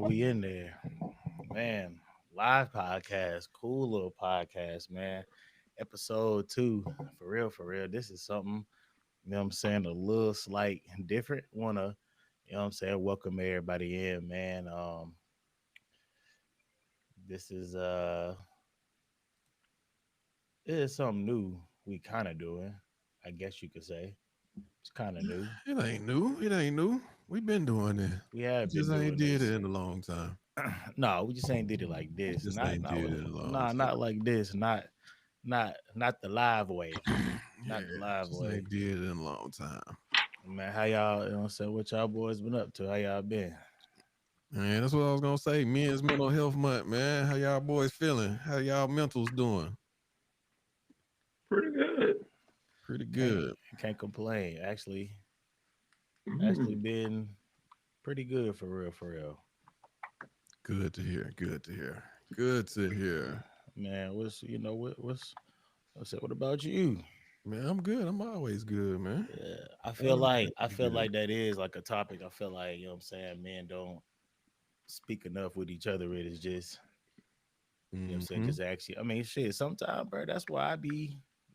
we in there, man. Live podcast, cool little podcast, man. Episode 2, for real, for real. This is something, I'm saying, a little slight different. Wanna, welcome everybody in, man. This is something new we kind of doing. I guess you could say it's kind of new. It ain't new. It ain't new. We've been doing it. We We have been just ain't doing did this. it in a long time. No, we just ain't did it like this. Just Not ain't not did it in a long nah, time. not like this. Not the live way. Yeah, Not the live just way. ain't did it in a long time. Man, how y'all, what y'all boys been up to? How y'all been? Man, that's what I was gonna say. Men's Mental Health Month, man. How y'all boys feeling? How y'all mentals doing? Pretty good. Pretty Can't good. can't complain. Actually Mhm. been pretty good for real, for real. Good to hear. Good to hear. Good to hear. Man, what's what about you? Man, I'm good. I'm always good, man. Yeah, I feel Always like I feel good. like that is like a topic. I feel like, men don't speak enough with each other. It is just, Mm-hmm. just actually, shit, sometimes, bro, that's why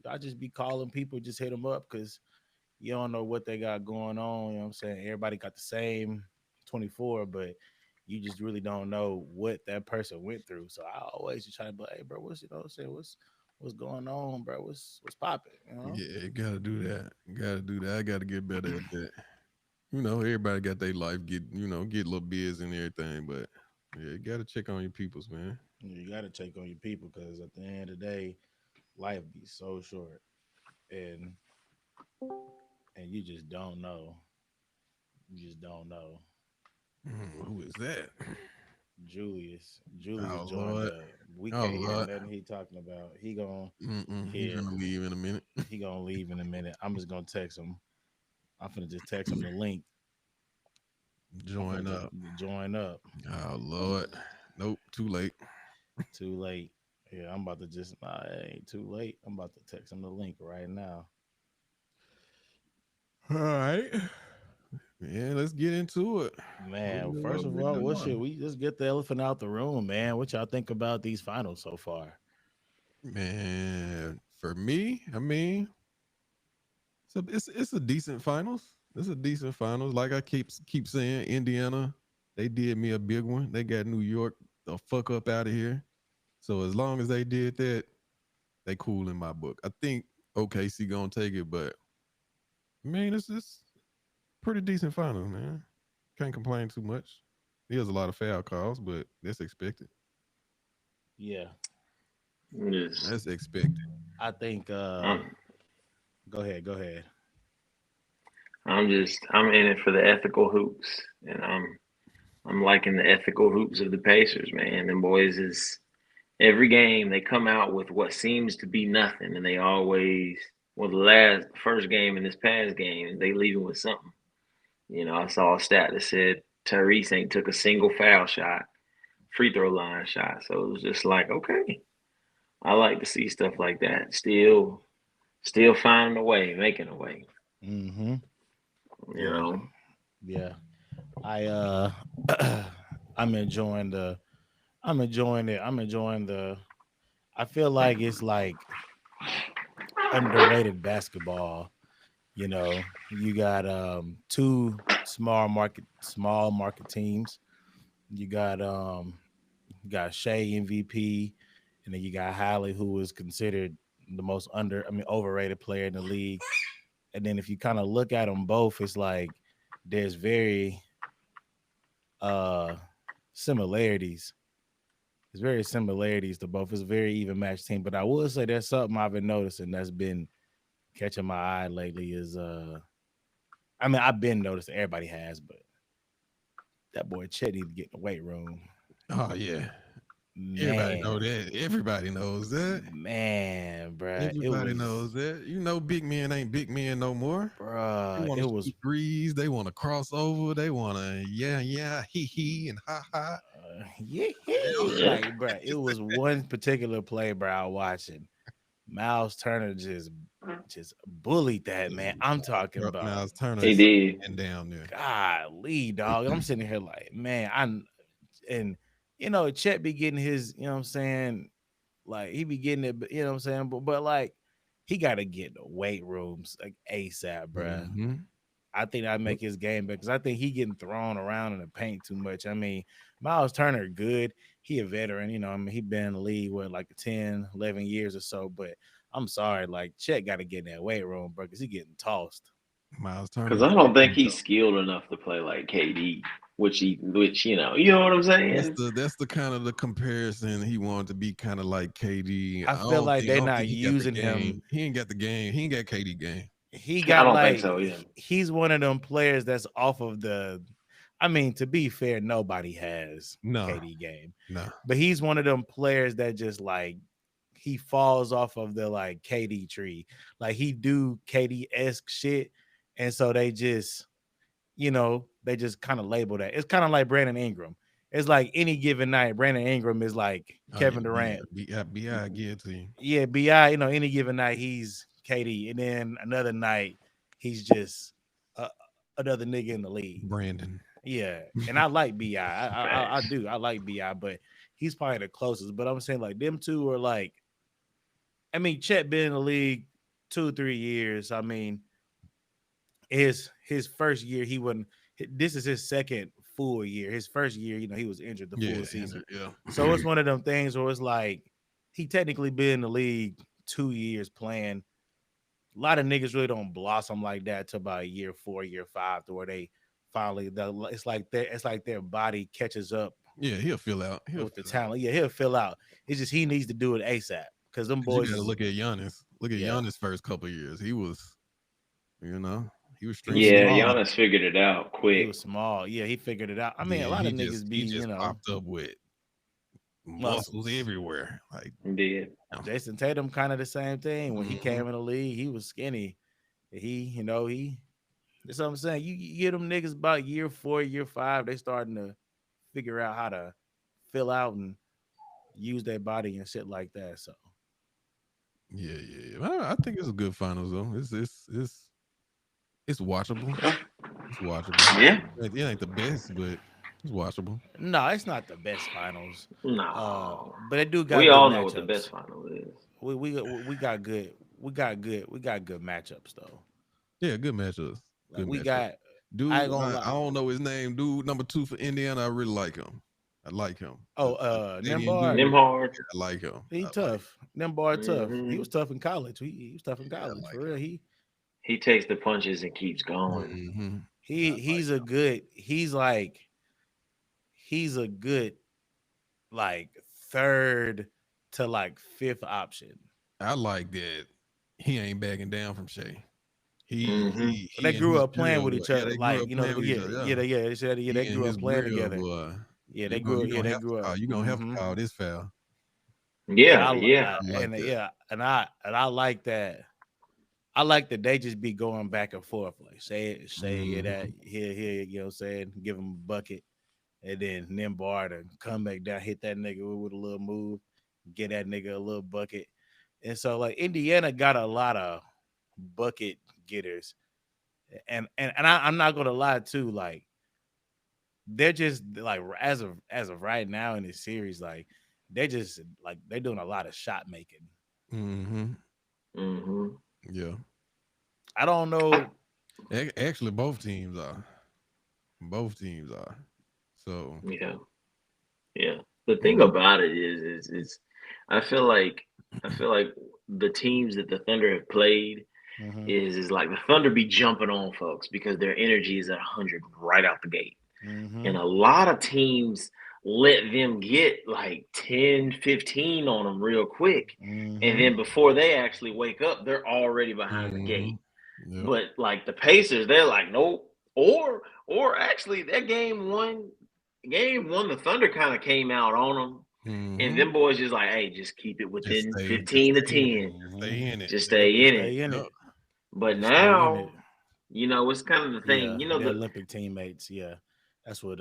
I just be calling people, just hit them up because you don't know what they got going on. Everybody got the same 24, but you just really don't know what that person went through. So I always just try to be like, hey, bro, what's going on, bro? What's popping? Yeah, you gotta do that. You gotta do that. I gotta get better at that. Everybody got their life get a little busy and everything, but yeah, you gotta check on your peoples, man. You got to check on your people because at the end of the day, life be so short, and you just don't know. You just don't know. Who is that? Julius Oh joined Lord. up. We Oh can't hear Lord. nothing he talking about. He gonna He's here. gonna leave in a minute. He gonna leave in a minute. I'm just gonna text him. I'm finna just text him the link. I'm finna Join just up. join up. Oh Lord. Nope, too late. Too late. Yeah, I'm about to just. Nah, it ain't too late. I'm about to text him the link right now. All right. Yeah, let's get into it. Man, first of all, what should we just get the elephant out the room, man? What y'all think about these finals so far? Man, for me, it's a decent finals. It's a decent finals. Like I keep saying, Indiana, they did me a big one. They got New York the fuck up out of here. So as long as they did that, they cool in my book. I think OKC gonna take it, but man, it's pretty decent finals, man. Can't complain too much. There's a lot of foul calls, but that's expected. Yeah, Just, That's expected. I think. I'm, Go ahead. Go ahead. I'm in it for the ethical hoops, and I'm liking the ethical hoops of the Pacers, man. Them boys is every game they come out with what seems to be nothing, and they always, well, the first game and this past game, they leaving with something. I saw a stat that said Tyrese ain't took a single foul shot, free throw line shot. So it was just like, okay, I like to see stuff like that. Still finding a way, making a way. Mm-hmm. You Yeah. know, Yeah. I I'm enjoying the. I'm enjoying it. I'm enjoying the. I feel like it's like underrated basketball. You got two small market teams. You got Shea MVP, and then you got Hallie, who is considered the most overrated player in the league. And then if you kind of look at them both, it's like there's very uh similarities. There's very similarities to both. It's a very even matched team. But I will say there's something I've been noticing that's been catching my eye lately is I've been noticing everybody has, but that boy Chet need to get in the weight room. Oh yeah. Everybody Man, know that. Everybody knows that. man, bruh. It Everybody was knows that. Big men ain't big men no more. They bruh. want It to was shoot threes. They want to cross over. They want to yeah, hee and ha ha. yeah, yeah, like bruh. It was one particular play, bro. I was watching. Miles Turner just bullied that man. I'm talking about Miles Turner he is did. and down there. golly, dog. I'm sitting here like, man, and Chet be getting his, you know what I'm saying, like he be getting it, you know what I'm saying, but like he got to get the weight rooms like ASAP, bruh. Mm-hmm. I think I Yep. make his game better because I think he getting thrown around in the paint too much. I mean, Miles Turner good. He a veteran, I mean, he been in the league what like 10, 11 years or so. But I'm sorry, like Chet got to get in that weight room, bro, because he getting tossed. Miles Because Turner. I don't think he's skilled enough to play like KD, which you know what I'm saying. That's the kind of the comparison he wanted to be kind of like KD. I feel like I they don't not think he got the using game. him. He ain't got the game. He ain't got KD game. He I got don't think like so either. he's one of them players that's off of the. I mean, to be fair, nobody has No, KD game, no. but he's one of them players that just like he falls off of the like KD tree. Like he do KD-esque shit. And so they just kind of label that. It's kind of like Brandon Ingram. It's like any given night, Brandon Ingram is like Oh yeah, Kevin Durant. B.I. get to you. Yeah, BI, any given night he's KD. And then another night he's just uh, another nigga in the league. Brandon. Yeah. And I like BI. I Facts. do. I like BI, but he's probably the closest. But I'm saying like them two are like, I mean, Chet been in the league 2 3 years. I mean, his first year he wasn't. This is his second full year. His first year, he was injured the Yeah, full season. yeah. So it's one of them things where it's like he technically been in the league 2 years playing. A lot of niggas really don't blossom like that till about year 4, year 5, to where they finally. It's like their body catches up Yeah, he'll fill out. He'll with the fill out. talent. Yeah, he'll fill out. It's just he needs to do it ASAP because them 'Cause you boys got to is look at Giannis. Look at yeah. Giannis' first couple of years. He was, you know, he was He was stringing Yeah, them. small. Giannis figured it out He quick. was small. Yeah, he figured it out. I mean, a Then lot of niggas be, he just popped up with muscles muscles. everywhere. Like, Did. Jason Tatum kind of the same thing. When he mhm. came in the league, he was skinny. He that's what I'm saying. You get them niggas about year 4, year 5, they starting to figure out how to fill out and use their body and shit like that. So Yeah. I think it's a good finals though. It's watchable. It's watchable. Yeah. It ain't the best, but it's watchable. no, it's not the best finals. No. But they do got We good all know what the best matchups. final is. We got good matchups though. Yeah, good matchups. Like Good we matchup. got I Dude, ain't gonna I lie. don't know his name. Dude, number 2 for Indiana. I really like him. I like him. Oh, The Canadian Nembhard, dude. Nimhard. I like him. he I like. tough. Nembhard tough. He Hmm. was tough in college. He was tough in Yeah, I college like for real. him. He takes the punches and keeps going. Hmm. I He like he's a good. He's a good like third to like fifth option. I like that he ain't backing down from Shea. Hmm. They He and grew his up playing grill, with boy. each Yeah, other. they grew Like up playing with each yeah, other. yeah, Yeah. they said yeah, they He and grew up his playing grill, together. boy. Yeah, they grew. You Yeah, gonna they have to grew up. call. You gonna have to call this foul. Yeah, Yeah, yeah. I I like and that. yeah, and I like that. I like that they just be going back and forth. Like say that Hmm. here, you know what I'm saying? Give him a bucket. And then Nimbar to come back down, hit that nigga with a little move, get that nigga a little bucket. And so like Indiana got a lot of bucket getters. I'm not gonna lie too, like they're just like as of right now in this series, like they're just like they're doing a lot of shot making. Hmm. Hmm. Yeah. I don't know. Actually, both teams are. Both teams are. So, Yeah, yeah. The you thing know. about it is I feel like I feel like the teams that the Thunder have played Hmm. is like the Thunder be jumping on folks because their energy is at 100 right out the gate. And Hmm. a lot of teams let them get like 10, 15 on them real quick. And Hmm. then before they actually wake up, they're already behind the Hmm. gate. Yep. But like the Pacers, they're like, nope. Or actually that game one, the Thunder kind of came out on them. And Hmm. them boys just like, hey, just keep it within Just 15 to stay in it. 10. Just Hmm. stay in it. Just Yep. stay Just in it. stay in Yep. it. But Just stay in it. now, it's kind of the thing. Yeah, the The Olympic teammates. Yeah, that's what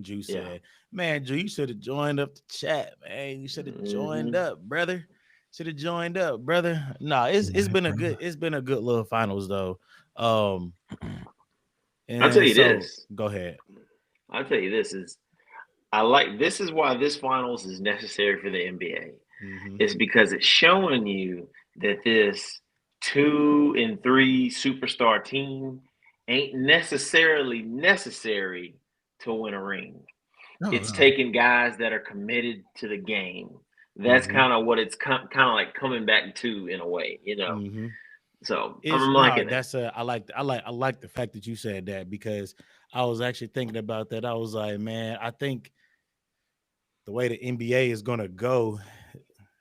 Drew yeah. said. Man, Drew, you should have joined up the chat, man. You should have joined Hmm. up, brother. Should have joined up, brother. No, it's Yeah, been a good brother. little finals though. Um, I'll tell and you so this. go ahead. I'll tell you this is I like this is why this finals is necessary for the NBA. Mm-hmm. It's because it's showing you that this 2 and 3 superstar team ain't necessarily necessary to win a ring. No, It's no. taking guys that are committed to the game. That's Mm-hmm. kind of what it's kind of like coming back to in a way, you know. Mm-hmm. So It's I'm no, liking that. that's I like the fact that you said that because I was actually thinking about that. I was like, man, I think the way the NBA is gonna go,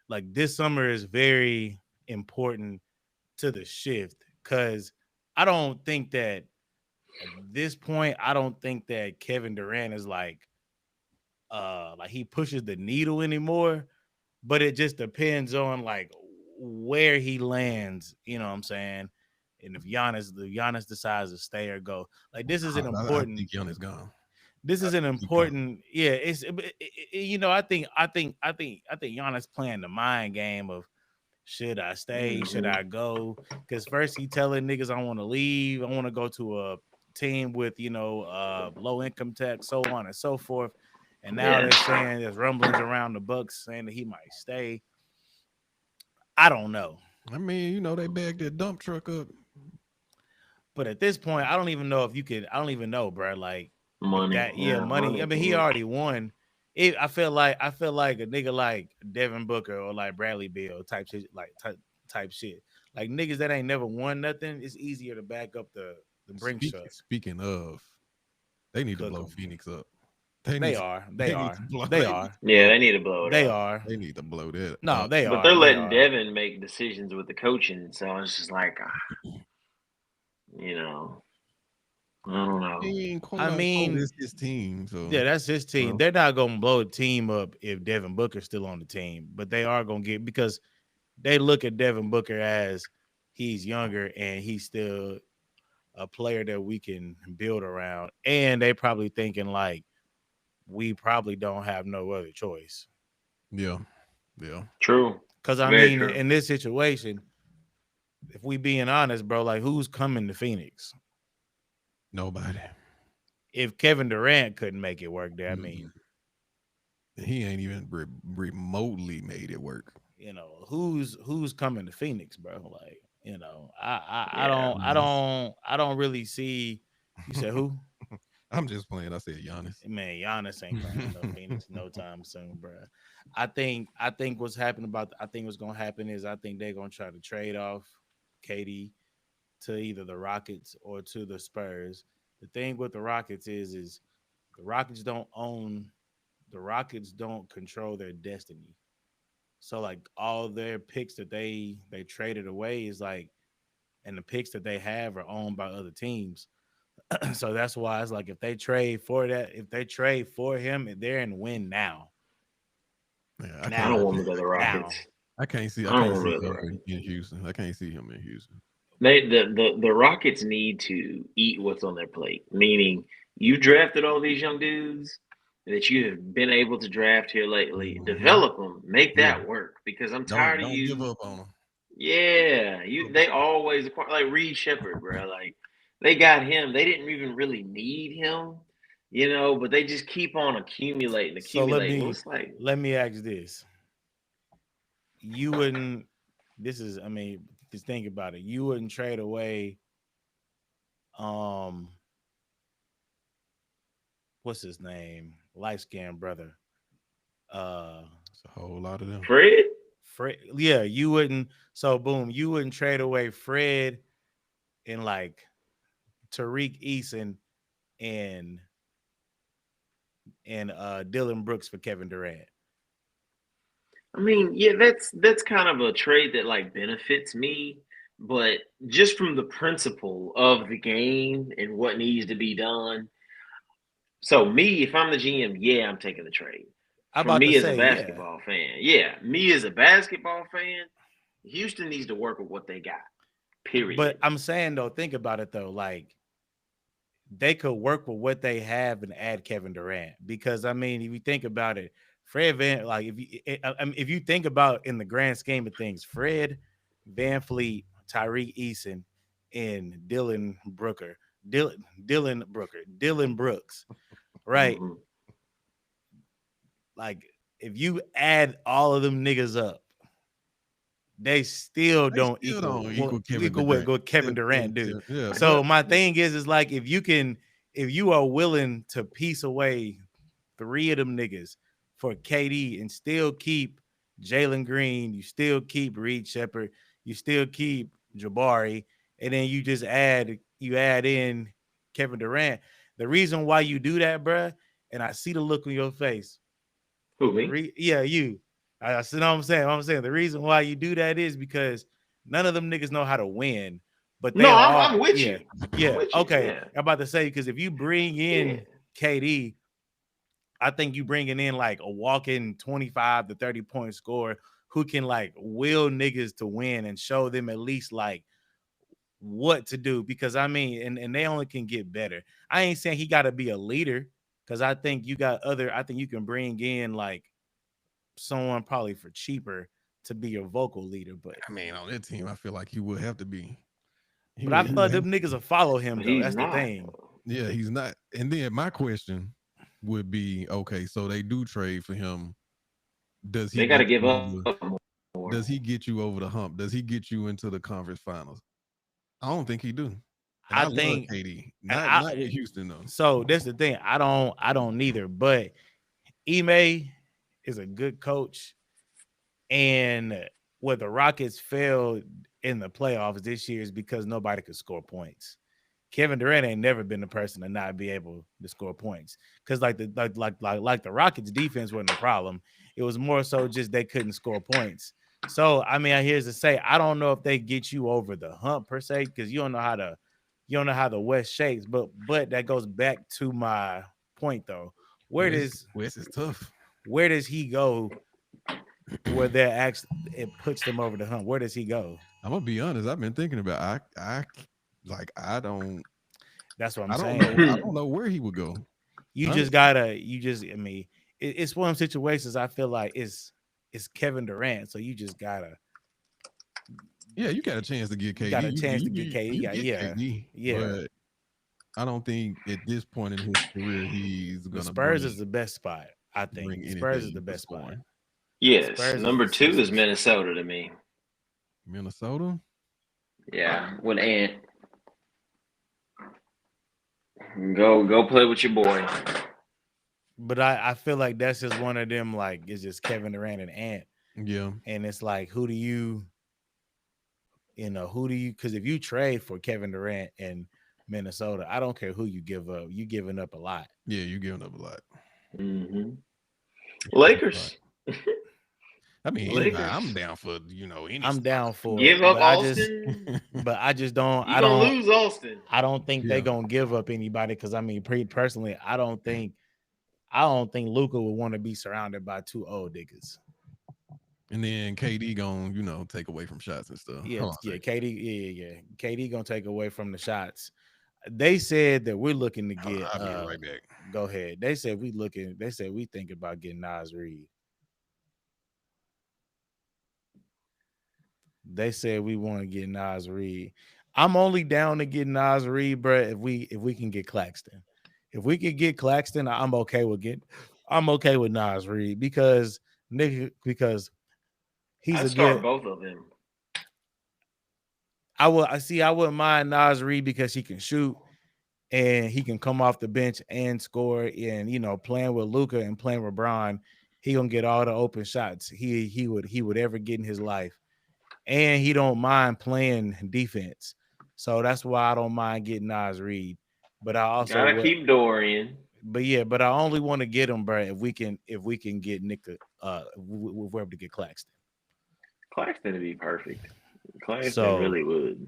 like this summer is very important to the shift because I don't think that at this point, I don't think that Kevin Durant is like he pushes the needle anymore, but it just depends on like where he lands, you know what I'm saying? And if Giannis decides to stay or go. Like this is an I important think Giannis gone. this I is an think he gone. important yeah, you know, I think Giannis playing the mind game of should I stay? Should Hmm. I go? Because first he telling niggas I want to leave. I want to go to a team with low income tax, so on and so forth. And now Yeah. they're saying there's rumblings around the Bucks saying that he might stay. I don't know, I mean, they bagged that dump truck up. but at this point, I don't even know if you could. I don't even know, bro. Like if Money. that, yeah, Yeah, money. I money. mean, he Mhm. already won. I feel like a nigga like Devin Booker or like Bradley Beal type shit, type shit. Like niggas that ain't never won nothing, it's easier to back up the brink truck. Speaking of, they need to Cook blow them. Phoenix up. They They need to are. They they need to are. blow They they need are. to Yeah, blow they need to blow it They up. are. they need to blow that No, up. they But are. they're They letting are. Devin make decisions with the coaching, so it's just like, you know, I don't know. He ain't quote I unquote mean, is his team. So yeah, that's his team. well, They're not gonna blow a team up if Devin Booker's still on the team, but they are gonna get because they look at Devin Booker as he's younger and he's still a player that we can build around. And they probably thinking like we probably don't have no other choice. yeah, yeah. True. Cause I Very mean, true. in this situation, if we being honest, bro, like who's coming to Phoenix? Nobody. If Kevin Durant couldn't make it work there, I Mm-mm. mean, He ain't even remotely made it work. who's coming to Phoenix, bro? Like, I Yeah. don't I Giannis. don't I don't really see. You said who? I'm just playing. I said Giannis. Man, Giannis ain't coming to no Phoenix no time soon, bro. I think I think what's gonna happen is I think they're gonna try to trade off KD to either the Rockets or to the Spurs. The thing with the Rockets is the Rockets don't own the Rockets don't control their destiny. So like all their picks that they traded away is like and the picks that they have are owned by other teams. So that's why it's like if they trade for him, they're in win now. Yeah, I don't Now. want to go to the Now. Rockets. I I don't can't want to see go to the him Rockets. in Houston. I can't see him in Houston. The Rockets need to eat what's on their plate. Meaning, you drafted all these young dudes that you have been able to draft here lately. Hmm. Develop them, make Yeah. that work. Because I'm Don't tired of don't give you. up on him. Yeah, Give you. up They on always like Reed Shepard, bro. Like they got him. They didn't even really need him, but they just keep on accumulating, So let accumulating. It me was like, let me ask this. You wouldn't I mean, just think about it. You wouldn't trade away um what's his name? Light skinned brother. Uh it's a whole lot of them. Fred. Fred, yeah, you wouldn't. So boom, you wouldn't trade away Fred and like Tariq Eason and Dylan Brooks for Kevin Durant. I mean, yeah, that's kind of a trade that like benefits me, but just from the principle of the game and what needs to be done. So me, if I'm the GM, yeah, I'm taking the trade. I'm For about to me as a say, yeah, basketball fan, yeah, me as a basketball fan, Houston needs to work with what they got. but Period. I'm saying though, think about it though, like they could work with what they have and add Kevin Durant because I mean, if you think about it, Fred Van, like if you think about in the grand scheme of things, Fred Van Fleet, Tyreek Eason, and Dylan Brooker, Dylan Brooks, right? Hmm. like if you add all of them niggas up, they still They don't still don't equal Kevin equal what Durant. go Kevin Durant do. Yeah, So but my thing is like if you are willing to piece away three of them niggas for KD and still keep Jalen Green, you still keep Reed Shepard, you still keep Jabari, and then you add in Kevin Durant. The reason why you do that, bruh, and I see the look on your face. Who me? Yeah, you. I see what I'm saying. What I'm saying the reason why you do that is because none of them niggas know how to win, but they No, are I'm all with yeah, you. I'm yeah. with you. Okay, Yeah, I'm about to say because if you bring yeah. in KD, I think you bringing in like a walk-in 25 to 30 point scorer who can like will niggas to win and show them at least like what to do. Because I mean, and they only can get better. I ain't saying he got to be a leader because I think I think you can bring in like someone probably for cheaper to be your vocal leader. I mean, on that team, I feel like he would have to be. But I He thought would have them niggas will follow him But though. he's That's the not. thing. Yeah, he's not. And then my question would be, okay, so they do trade for him. Does he They got to get give you up over? more. Does he get you over the hump? Does he get you into the conference finals? I don't think he do. And I I love think KD. Not I with Houston though. so that's the thing. I don't neither. But Ime is a good coach, and where the Rockets failed in the playoffs this year is because nobody could score points. Kevin Durant ain't never been the person to not be able to score points because like the Rockets defense wasn't a problem. It was more so just they couldn't score points. So I mean, here's to say I don't know if they get you over the hump per se because you don't know how the West shakes. But that goes back to my point though. Where does West is tough. where does he go where they're actually it puts them over the hump? Where does he go? I'm gonna be honest. I've been thinking about. Like That's what I'm I don't know. saying. I don't know where he would go. You just Honestly. gotta, you just, I mean, it's one of them situations I feel like it's Kevin Durant, so you just Yeah, you got a chance to get KD. got a chance to get KD. You Got get yeah, KD, yeah. but I don't think at this point in his career he's The gonna Spurs is the best spot. I think bring Spurs is anything the for best spot. scoring. Yes, Spurs is number the two is Sixers. Minnesota to me. Minnesota. Yeah, with Ant. Go play with your boy. But I feel like that's just one of them. Like it's just Kevin Durant and Ant, Yeah, and it's like who do who do you? Because if you trade for Kevin Durant and Minnesota, I don't care who you give up. You giving up a lot. yeah, you giving up a lot. Hmm A lot. Lakers. I mean, anybody. I'm Lakers. down for any I'm spot. down for Give it, up Austin. but I just don't. You gonna lose Austin. I don't think they Yeah, gonna give up anybody because I mean, personally, I don't think Luca would want to be surrounded by two old niggas. and then KD gonna take away from shots and stuff. Yeah, Hold on a yeah, second. KD, yeah. KD gonna take away from the shots. They said that we're looking to Hold on, get. I'll be right back. Go ahead. They said we looking. They said we think about getting Nas Reed. They said we want to get Nas Reed. I'm only down to get Nas Reed, bro. If we can get Claxton, if we can get Claxton, I'm okay with Nas Reed because nigga because he's I'd a start good. both of them. I wouldn't mind Nas Reed because he can shoot and he can come off the bench and score. And playing with Luca and playing with Bron, he gonna get all the open shots he would ever get in his life. And he don't mind playing defense. So that's why I don't mind getting Nas Reed. But I also Gotta would keep Dorian. but I only want to get him, bro, if we can get Nick we're able to get Claxton. Claxton would be perfect. Claxton So really would.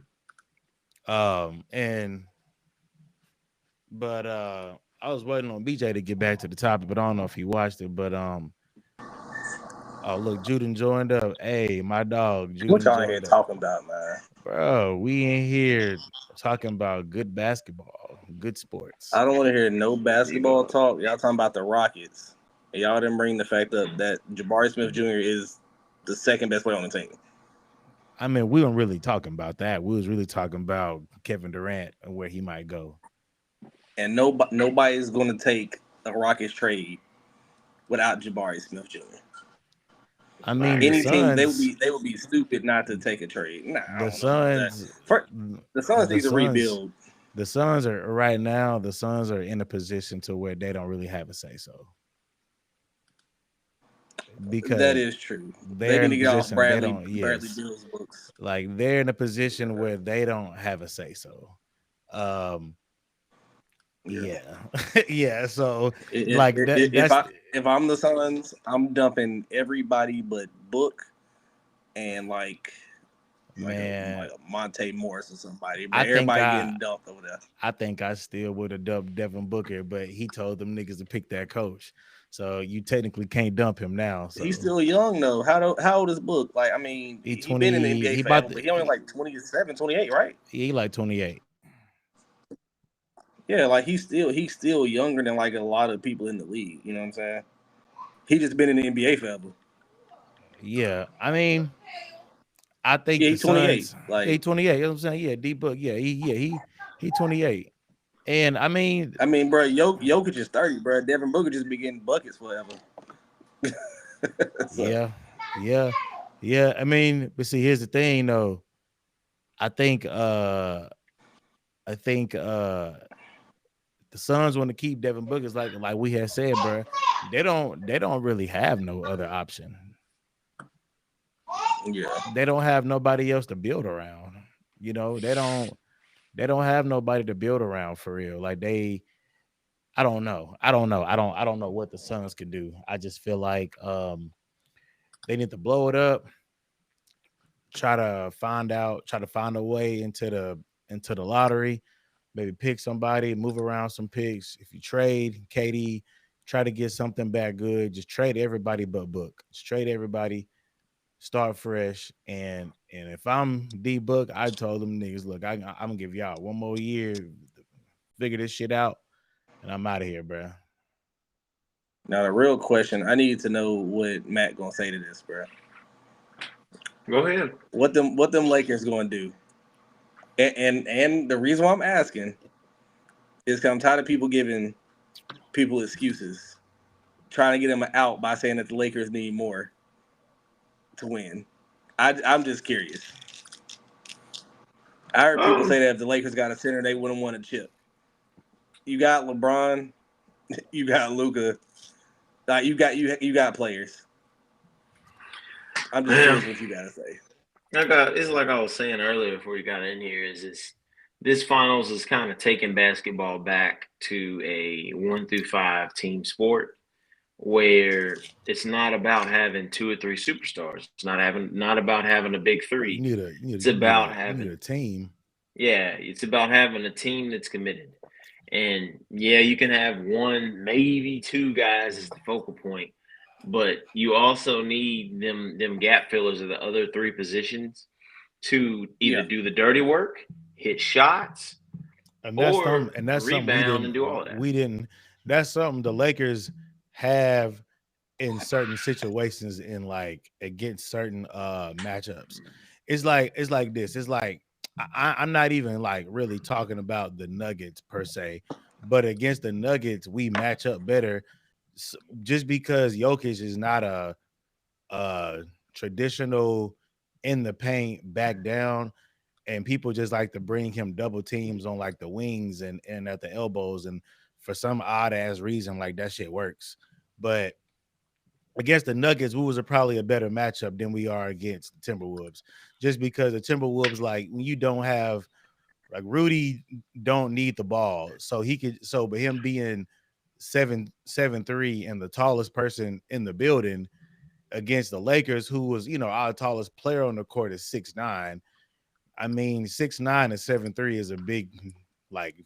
and but I was waiting on BJ to get back to the topic, but I don't know if he watched it. But oh look, Juden joined up. Hey, my dog, What Juden y'all in here joined up. talking about, man? Bro, we in here talking about good basketball, good sports. I don't want to hear no basketball Zebo. talk. Y'all talking about the Rockets. And y'all didn't bring the fact up that Jabari Smith Jr. is the second best player on the team. I mean, we weren't really talking about that. We was really talking about Kevin Durant and where he might go. And nobody's going to take a Rockets trade without Jabari Smith Jr. I mean, the Any team Suns, they would be stupid not to take a trade. Nah, I the don't know about that. Suns, First, the Suns the need to Suns, rebuild. the Suns are right now. The Suns are in a position to where they don't really have a say so That because is true. They they're need in a to get off position they Bradley don't. Bradley Yes, Beal's books. like they're in a position where they don't have a say so. Um, Yeah. yeah, yeah. So If, like that. if That's I if I'm the Suns, I'm dumping everybody but Book and man. like a Monte Morris or somebody. But I think everybody I getting dumped over there. I think I still would have dumped Devin Booker, but he told them niggas to pick that coach. So you technically can't dump him now. He's So still young though. How old is Book? Like I mean, he he been in the 20. NBA He about forever, to, but he only like 27, 28, right? he like 28. Yeah, like he's still younger than like a lot of people in the league. You know what I'm saying? He just been in the NBA forever. Yeah, I mean, I think Yeah, the he's 28. Suns. Yeah, he Like 28. You know what I'm saying? Yeah, D Book. He 28. And I mean, I mean, bro, Jokic is 30, bro. Devin Booker just be getting buckets forever. So, yeah, yeah, yeah. I mean, but see, here's the thing though. I think I think the Suns want to keep Devin Booker. Like we had said, bro. They don't really have no other option. yeah. They don't have nobody else to build around. You know, they don't have nobody to build around for real. Like I don't know. I don't know what the Suns can do. I just feel like they need to blow it up, try to find a way into the lottery, maybe pick somebody, move around some picks. If you trade KD, try to get something back good. Just trade everybody but Book. Just trade everybody, start fresh. And if I'm D Book, I told them niggas, look, I'm gonna give y'all one more year, to figure this shit out, and I'm out of here, bro. Now the real question, I need to know what Matt gonna say to this, bro. Go ahead. What them Lakers gonna do? And the reason why I'm asking is because I'm tired of people giving people excuses, trying to get them out by saying that the Lakers need more to win. I'm just curious. I heard people say that if the Lakers got a center, they wouldn't want a chip. You got LeBron, you got Luka, you got players. I'm just curious what you gotta say. It's like I was saying earlier before you got in here. This finals is kind of taking basketball back to a 1 through 5 team sport where it's not about having 2 or 3 superstars. It's not about having a big You three. need a you need, It's you need about a you need having a team. it's about having a team that's committed. And yeah, you can have one, maybe 2 guys as the focal point, but you also need them gap fillers of the other 3 positions to either Yeah, do the dirty work, hit shots, And or that's something rebound and do all of that. we didn't that's something the Lakers have in certain situations in like against certain matchups. It's like this. It's like I'm not even like really talking about the Nuggets per se, but against the Nuggets we match up better just because Jokic is not a traditional in the paint back down, and people just like to bring him double teams on like the wings and at the elbows, and for some odd ass reason like that shit works. But against the Nuggets, we was probably a better matchup than we are against the Timberwolves, just because the Timberwolves, like when you don't have like Rudy don't need the ball, so he could but him being 7'3" and the tallest person in the building against the Lakers, who was our tallest player on the court is 6'9". I mean 6'9" and 7'3" is a big like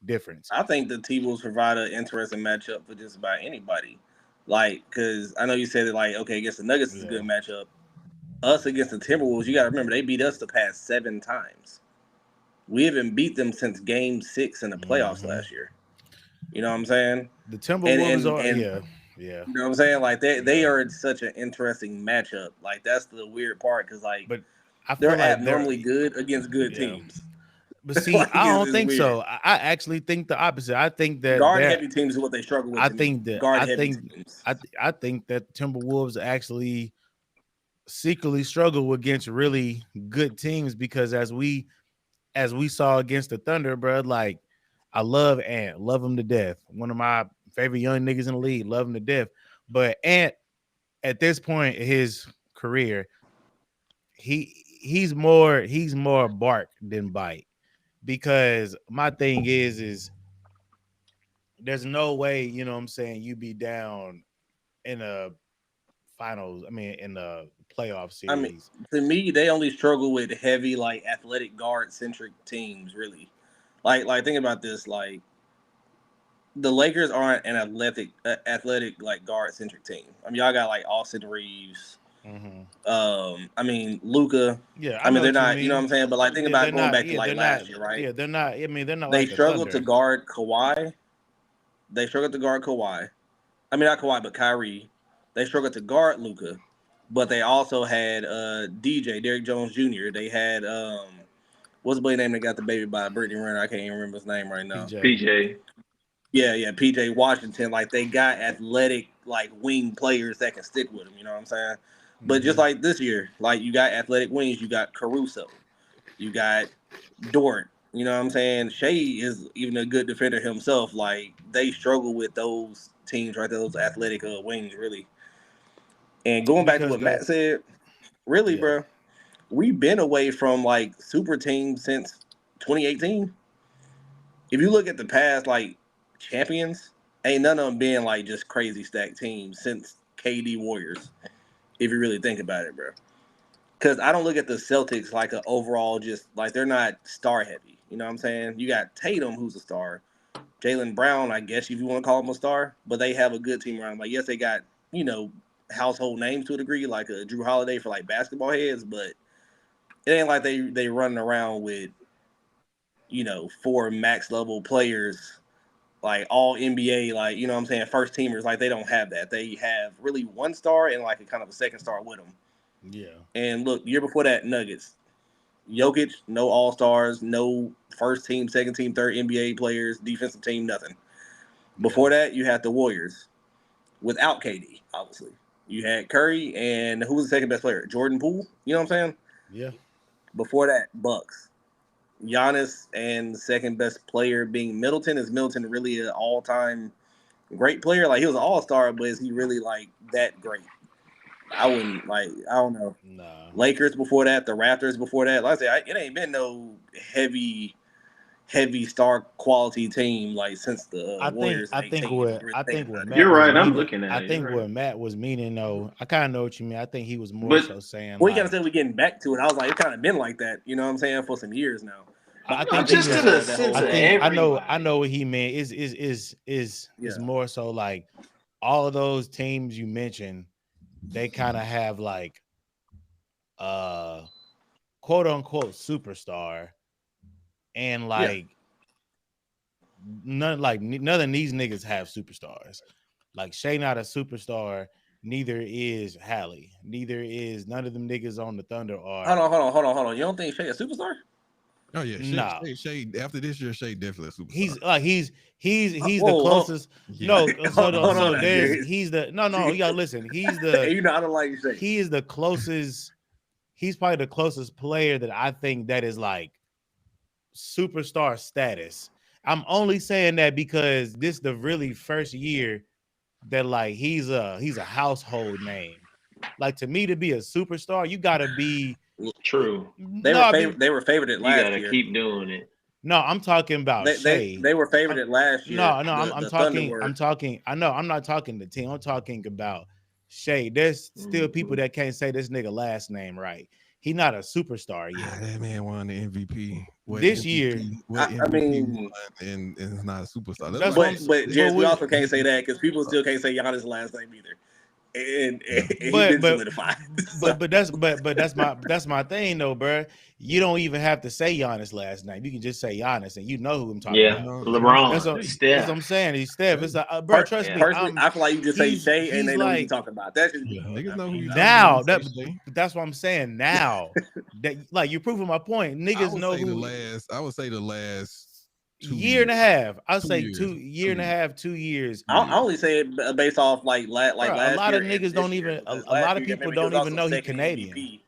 difference. I think the T-Wolves provide an interesting matchup for just about anybody. Like, because I know you said that, like, okay, against the Nuggets is a good Yeah. matchup. Us against the Timberwolves, you got to remember they beat us the past 7 times. We haven't beat them since Game 6 in the playoffs Mm-hmm. last year. You know what I'm saying? The And Timberwolves and are, and yeah, yeah, you know what I'm saying? Like they yeah. are such an interesting matchup. Like that's the weird part because like But I feel they're like they're, abnormally good against good yeah. teams. But see, Like I don't it's think weird. so. I actually think the opposite. I think that Guard they're. heavy teams is what they struggle with I to me. think that. Guard I heavy think. teams. I think that Timberwolves actually secretly struggle against really good teams because as we saw against the Thunder, bro, like I love Ant, love him to death. One of my favorite young niggas in the league, love him to death. But Ant, at this point in his career, he's more bark than bite. Because my thing is there's no way, you know what I'm saying, you be down in a finals, I mean in the playoff I mean, series. to me, they only struggle with heavy, like athletic guard centric teams. Really, like think about this. Like the Lakers aren't an athletic like guard centric team. I mean, y'all got like Austin Reeves. Mm-hmm. I mean, Luca. Yeah, I I mean, know they're what you not. You know what mean. I'm saying? But like, think Yeah, they're about going not. back to Yeah, like they're not. last year, right? Yeah, they're not. I mean, they're not They like the struggled to Thunder. guard Kawhi. They struggled to guard Kawhi. I mean, not Kawhi, but Kyrie. They struggled to guard Luca, but they also had DJ Derrick Jones Jr. They had what's the boy name that got the baby by Brittany Renner? I can't even remember his name right now. PJ. PJ. Yeah, PJ Washington. Like they got athletic like wing players that can stick with them. You know what I'm saying? But just Mm-hmm. like this year, like you got athletic wings. You got Caruso. You got Dort. You know what I'm saying? Shea is even a good defender himself. Like they struggle with those teams right there, those athletic wings, really. And going back to Because what Matt go. said, really, Yeah. bro, we've been away from like super teams since 2018. If you look at the past, like champions, ain't none of them been like just crazy stacked teams since KD Warriors. If you really think about it, bro. Because I don't look at the Celtics like an overall just like they're not star heavy. You know what I'm saying? You got Tatum, who's a star. Jalen Brown, I guess if you want to call him a star, but they have a good team around. Like yes, they got you know household names to a degree, like a Drew Holiday for like basketball heads, but it ain't like they running around with four max level players like all NBA, like you know what I'm saying, first teamers. Like they don't have that. They have really one star and like a kind of a second star with them. Yeah. And look, year before that, Nuggets, Jokic, no All Stars, no first team, second team, third NBA players, defensive team, nothing. Yeah. Before that, you had the Warriors without KD, obviously. You had Curry and who was the second best player? Jordan Poole. You know what I'm saying? Yeah. Before that, Bucks. Giannis and the second best player being Middleton. Is Middleton really an all time great player? Like he was an all star, but is he really like that great? I wouldn't like. I don't know. Nah. Lakers before that, the Raptors before that. Like I said, it ain't been no heavy star quality team like since the I think Warriors in I think 18. If you what really I think think what about it. Matt You're was right. I'm meaning. looking I at it. think You're right. what Matt was meaning though. I kind of know what you mean. I think he was more But so saying Well, you gotta like. say we're getting back to it. I was like, it's kind of been like that. You know what I'm saying for some years now. I no, think he just was. in a That sense I of whole think I everybody. know what he meant. Is yeah. more so like all of those teams you mentioned. They kind of have like uh quote unquote superstar and Yeah. like none of these niggas have superstars. Like Shay not a superstar, neither is Hallie. Neither is none of them niggas on the Thunder are. Hold on. You don't think Shea a superstar? Oh yeah, No. Shay. After this year, Shay definitely a superstar. He's like he's the Whoa, closest. Yeah, No, hold so on, now, there's Darius. he's the no, you gotta listen. I don't like Shea. He is the closest, he's probably the closest player that I think that is like superstar status. I'm only saying that because this the really first year that like he's a household name. Like to me to be a superstar, you gotta be True. They no, were I mean They were favored You last gotta year. keep doing it. no, I'm talking about Shay. They were favored I'm, last year. no, I'm The Thunder talking. I'm were. talking. I know. I'm not talking the team. I'm talking about Shay. There's still people Hmm. that can't say this nigga last name right. He not a superstar yet. that man won the MVP. What This year, MVP? What I MVP won? mean, And it's not a superstar. That's that's like what but I'm. but But Jess, we we also can't say that because people still can't say Giannis' last name either. and Yeah. he's But been but solidified. that's my thing though, bro. You don't even have to say Giannis last night. You can just say Giannis, and you know who I'm talking Yeah, about. That's LeBron, what, that's what I'm Steph. saying. He's Steph. It's bro. Trust me. Personally, I feel like you just say Shea and He's they know what you're like talking about. That's just Yeah, me. niggas know who you talking about. now. You say Shea. That's what I'm saying. Now that like you're proving my point. I Niggas would know say who. I would say the last 2 Year and a years. half. I 2 say years. year and a half, 2 years. I only say it based off like Bro, a last lot year of and niggas this don't year even. because A lot last of year, people remember, he was don't even also know he second Canadian. MVP.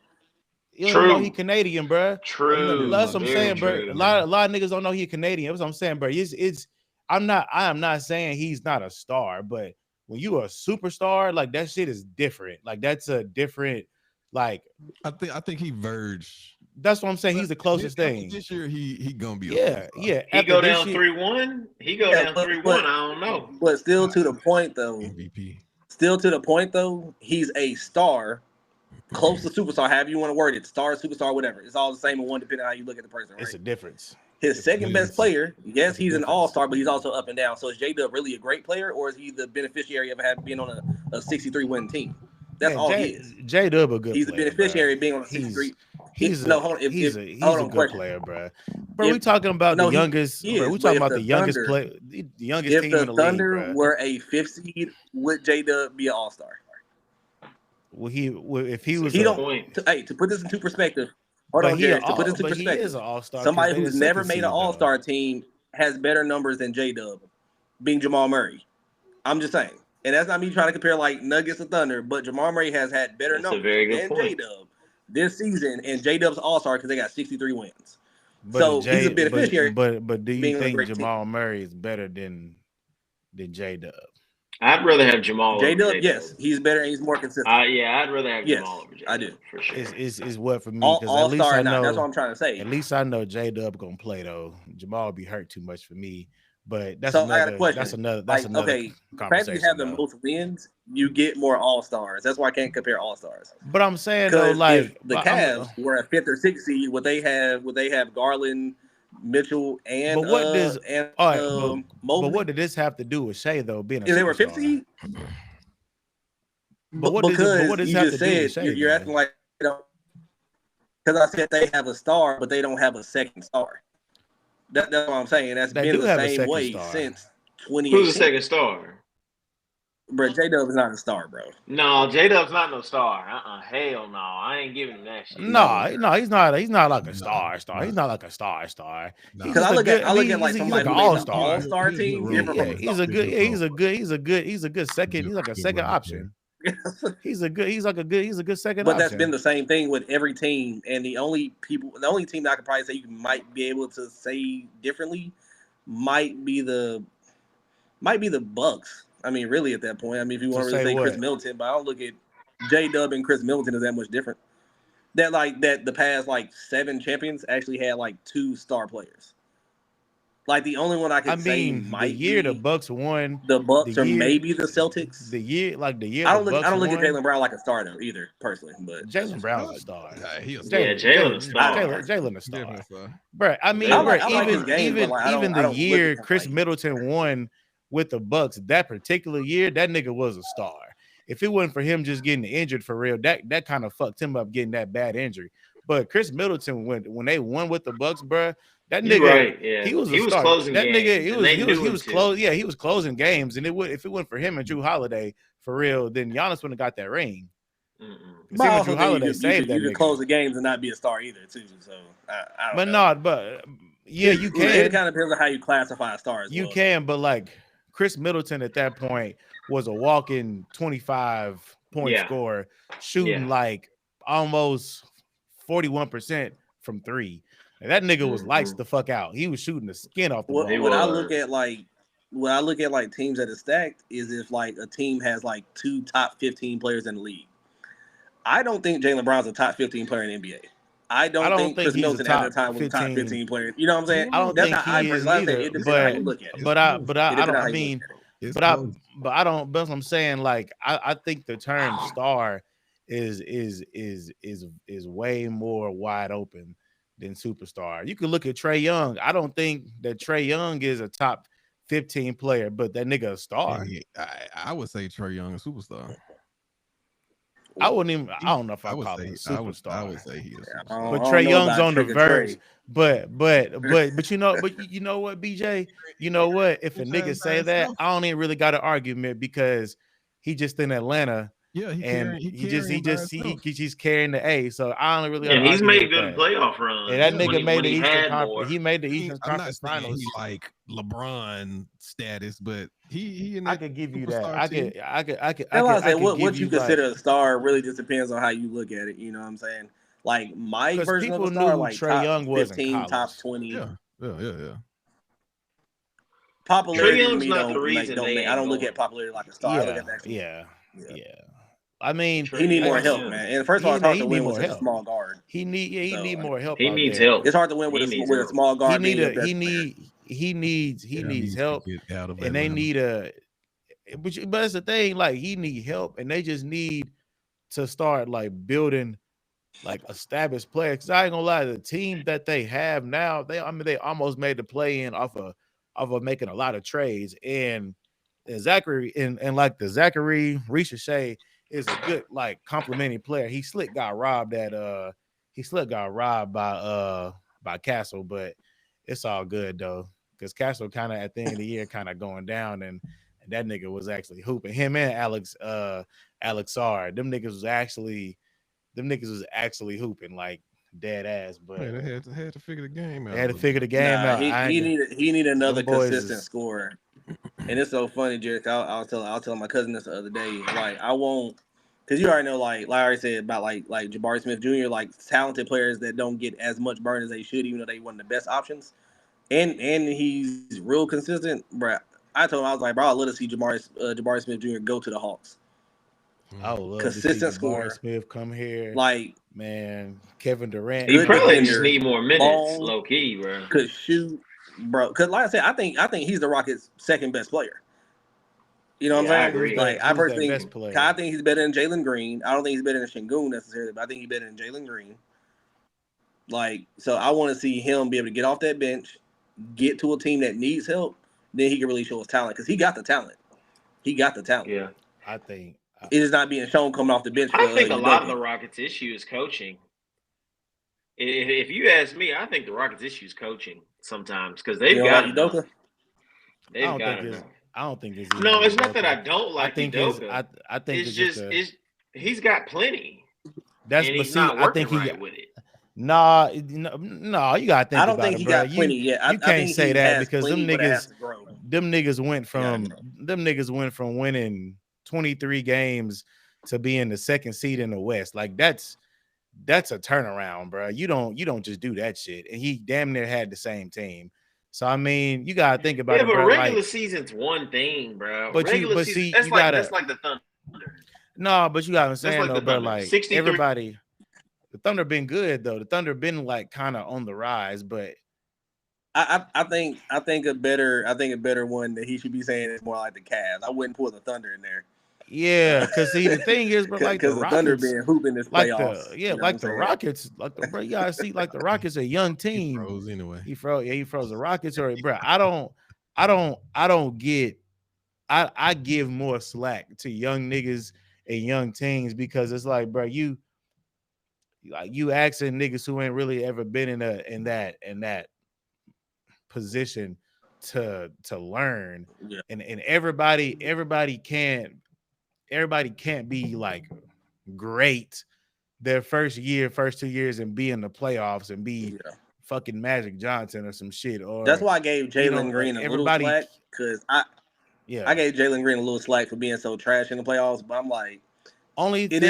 You don't even know he True. Canadian, bro. True. That's what I'm Very saying, bro. true. A lot of niggas don't know he Canadian. That's what I'm saying, bro. It's. I am not saying he's not a star, but when you a superstar, like that shit is different. Like that's a different. Like I think he verged. that's what I'm saying. He's the closest After thing. this year, he gonna be a Yeah, superstar. yeah. He After go this down shit, 3-1. He go Yeah, down 3-1. I don't know. but still to the point though. MVP. Still to the point though. He's a star, close to superstar. However you want to word it, star, superstar, whatever. It's all the same in one, depending on how you look at the person, right? it's a difference. His second It best is. player, yes, It's a he's an difference. all-star, but he's also up and down. So is J-Dub really a great player, or is he the beneficiary of being on a 63-win team? That's Man, all he is. J Dub a good He's the player, beneficiary bro. of being on a 63. No, hold on. He's Hold a on, good question. player, bro. Bro, we If talking about the no, he youngest, bro. is. We But talking if about the the youngest Thunder, play, the youngest if team in the the league, Thunder bro. were a fifth seed, would J-Dub be an all-star? If he That's a was He good a, don't. point. To put this into perspective, hold on, Jared. To put this into but he is perspective, an all star because somebody they the who's never second made an seed though. all-star team has better numbers than J-Dub, being Jamal Murray. I'm just saying. And that's not me trying to compare like Nuggets or Thunder, but Jamal Murray has had better That's a numbers very good than point. J-Dub this season, and J-Dub's all-star because they got 63 wins. But So he's a beneficiary but do of you being on a think great team. Jamal Murray is better than J Dub? I'd rather have Jamal over J-Dub, J-Dub. yes, he's better and he's more consistent. Yeah, I'd rather have Yes, Jamal over I J-Dub do. for sure. Is what for me because All-star or not, that's what I'm trying to say. at least I know J Dub gonna play though. Jamal be hurt too much for me. But that's So I got a another question. that's another Okay, the fact that you conversation have the though. most wins, you get more all-stars. That's why I can't compare all-stars. But I'm saying though, Because if like the Cavs were a fifth or sixth seed, would they have Garland, Mitchell, and but what does all right, but Mobley? what did this have to do with Shea though being a If they were fifth superstar? seed, But what does this you have just to do with said Shea? you're Though? acting like because I said they have a star, but they don't have a second star. That's what I'm saying. That's They been do the have a same second way star. since 2018. Who's the second star? Bro, J-Dub is not a star, bro. No, J-Dub's not no star. Hell no. I ain't giving him that shit. No, he's not. He's not like a star. He's not like a star. Nah. He's Because just I look at like he's somebody like an who made all the star. all-star He's a team, good different role from a He's star. a good. He's a good second. He's like a second option. He's a good second But option. that's been the same thing with every team. And the only team that I could probably say you might be able to say differently might be the Bucks. I mean, really at that point. I mean, if you want to really say Chris Middleton, but I don't look at J-Dub and Chris Middleton as that much different. That the past like 7 champions actually had like 2 star players. Like the only one I could say might the year be the Bucks won, the Bucks or maybe the Celtics. The year I don't look at Jaylen Brown like a star though either, personally. But Jaylen Brown's a star. Jaylen a star. Jaylen a star. Bro, I mean, even the year Chris Middleton won with the Bucks, that particular year, that nigga was a star. If it wasn't for him just getting injured for real, that kind of fucked him up getting that bad injury. But Chris Middleton, when they won with the Bucks, bro, that nigga, right, yeah. he was closing that games, nigga, he was close. Yeah, he was closing games, and if it went for him and Drew Holiday for real, then Giannis wouldn't have got that ring. But I also think you could close the games and not be a star either, too. So I don't know. You can. It kind of depends on how you classify a star. You can, but like Chris Middleton at that point was a walking 25-point scorer, shooting like almost 41% from 3. And that nigga was lights the fuck out. He was shooting the skin off the ball. What I look at like teams that are stacked is if like a team has like 2 top 15 players in the league. I don't think Jaylen Brown's a top 15 player in the NBA. I don't think Chris Middleton at the time was a top 15 player. You know what I'm saying? I don't think he is either. But that's what I'm saying. Like I think the term star is way more wide open than superstar. You could look at Trae Young. I don't think that Trae Young is a top 15 player, but that nigga a star. I would say Trae Young a superstar. I wouldn't even. I don't know if I I would call him a say I would superstar. say he is I superstar. But don't Trey know Young's about on the Trigger verge. Trey. But you know what, BJ? You know what? If a nigga Franchise by say that, himself. I don't even really got an argument because he just in Atlanta Yeah, and he carrying by himself. he's carrying the A. So I don't really got And an he's argument made with good that. playoff And that runs Yeah. nigga made when the he Eastern had more. Conference. He made the Eastern I'm not Conference saying Finals. he like LeBron status, but he in I that could give you that. superstar team. That's why I say I could what give you you like consider a star really just depends on how you look at it. You know what I'm saying? Like my because version of a people knew star, who like Trey top Young was in 15, top college. 20. Yeah. Trey Popularity to Young's me not the don't reason they I ain't don't look going. at popularity like a star. I look at Yeah, the actual. yeah, Yeah. yeah. I mean, He Trey need more Young, help, yeah. man. And first of all, it's hard he to need win with more such a help. small guard. He need So more help He out needs there. help. it's hard to win He needs with a help. small guard He being need your a best player. he needs to help, get out of and they Atlanta. need a. But that's the thing. Like he need help, and they just need to start like building like established players. Because I ain't gonna lie, the team that they have now, they almost made the play in off of making a lot of trades. And Zachary and like the Zachary Ricochet is a good like complimentary player. He got robbed by Castle, but it's all good though. Because Castle kind of at the end of the year kind of going down and that nigga was actually hooping. Him and Alex R. Them niggas was actually hooping like dead ass, but Hey, they had to figure the game out. they had to figure the game out. He need another them boys consistent is- scorer. And it's so funny, Jerick. I was telling my cousin this the other day. Like I won't, because you already know, like Larry said about like Jabari Smith Jr. Like talented players that don't get as much burn as they should, even though they one of the best options. And he's real consistent, bro. I told him I was like, bro, I'd love to see Jabari Smith Jr. go to the Hawks. I would love Consistent to see Jabari scorer. Smith come here. Like man, Kevin Durant. He Good probably defender, just need more minutes, long, low key, bro. could shoot, bro. Because like I said, I think he's the Rockets' second best player. You know what Yeah, I I'm saying? agree. Like I personally best think, player? I think he's better than Jalen Green. I don't think he's better than Şengün necessarily, but I think he's better than Jalen Green. Like, so I want to see him be able to get off that bench, get to a team that needs help, then he can really show his talent because he got the talent. He got the talent. Yeah. I think It is not being shown coming off the bench. I think a lot of the Rockets' issue is coaching. If you ask me, I think the Rockets' issue is coaching sometimes because they've got enough. They've got enough. I don't think it's No, it's not that I don't like Udoka. I think it's just he's got plenty. That's and but he's see, not I working think right with it. No, you gotta think. I don't about think it, he bro. got plenty yet. You can't say that because them niggas went from winning 23 games to being the second seed in the West. Like that's a turnaround, bro. You don't just do that shit. And he damn near had the same team. So I mean, you gotta think about it, bro. But regular season's one thing, bro. That's like the Thunder. No, but you gotta understand though, bro. Thunder. Like 63. everybody, the Thunder been good though. The Thunder been like kind of on the rise, but I think a better one that he should be saying is more like the Cavs. I wouldn't put the Thunder in there. Yeah, because see the thing is, bro, like the Thunder Rockets, been hooping this playoffs. Rockets, bro, you gotta see like the Rockets a young team. He froze anyway. He froze the Rockets, or bro, I don't get. I give more slack to young niggas and young teams because it's like, bro, you asking niggas who ain't really ever been in that position to learn, and everybody can't be like great their first 2 years and be in the playoffs and be fucking Magic Johnson or some shit. Or that's why I gave Jalen Green a little slack because I gave Jalen Green a little slack for being so trash in the playoffs. But I'm like, only thing about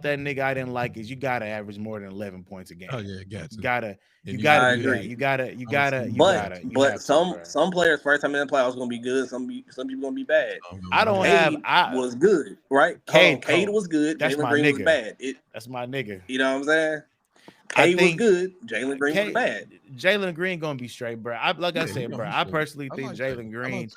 that nigga I didn't like is you gotta average more than 11 points a game. Oh yeah, you gotta do that. But some players first time in the playoffs gonna be good. Some people gonna be bad. Was good, right? Cade was good. Jalen Green was bad. That's my nigga. You know what I'm saying? Cade was good. Jalen Green was bad. Jalen Green gonna be straight, bro. I said, bro. I personally think Jalen Green.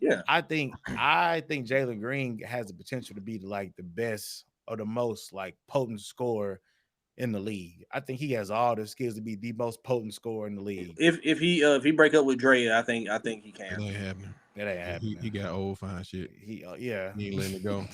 Yeah, I think Jalen Green has the potential to be like the best or the most like potent scorer in the league. I think he has all the skills to be the most potent scorer in the league. If he break up with Dre, I think he can. That ain't happening. He got old fine shit. Yeah. He ain't letting it go.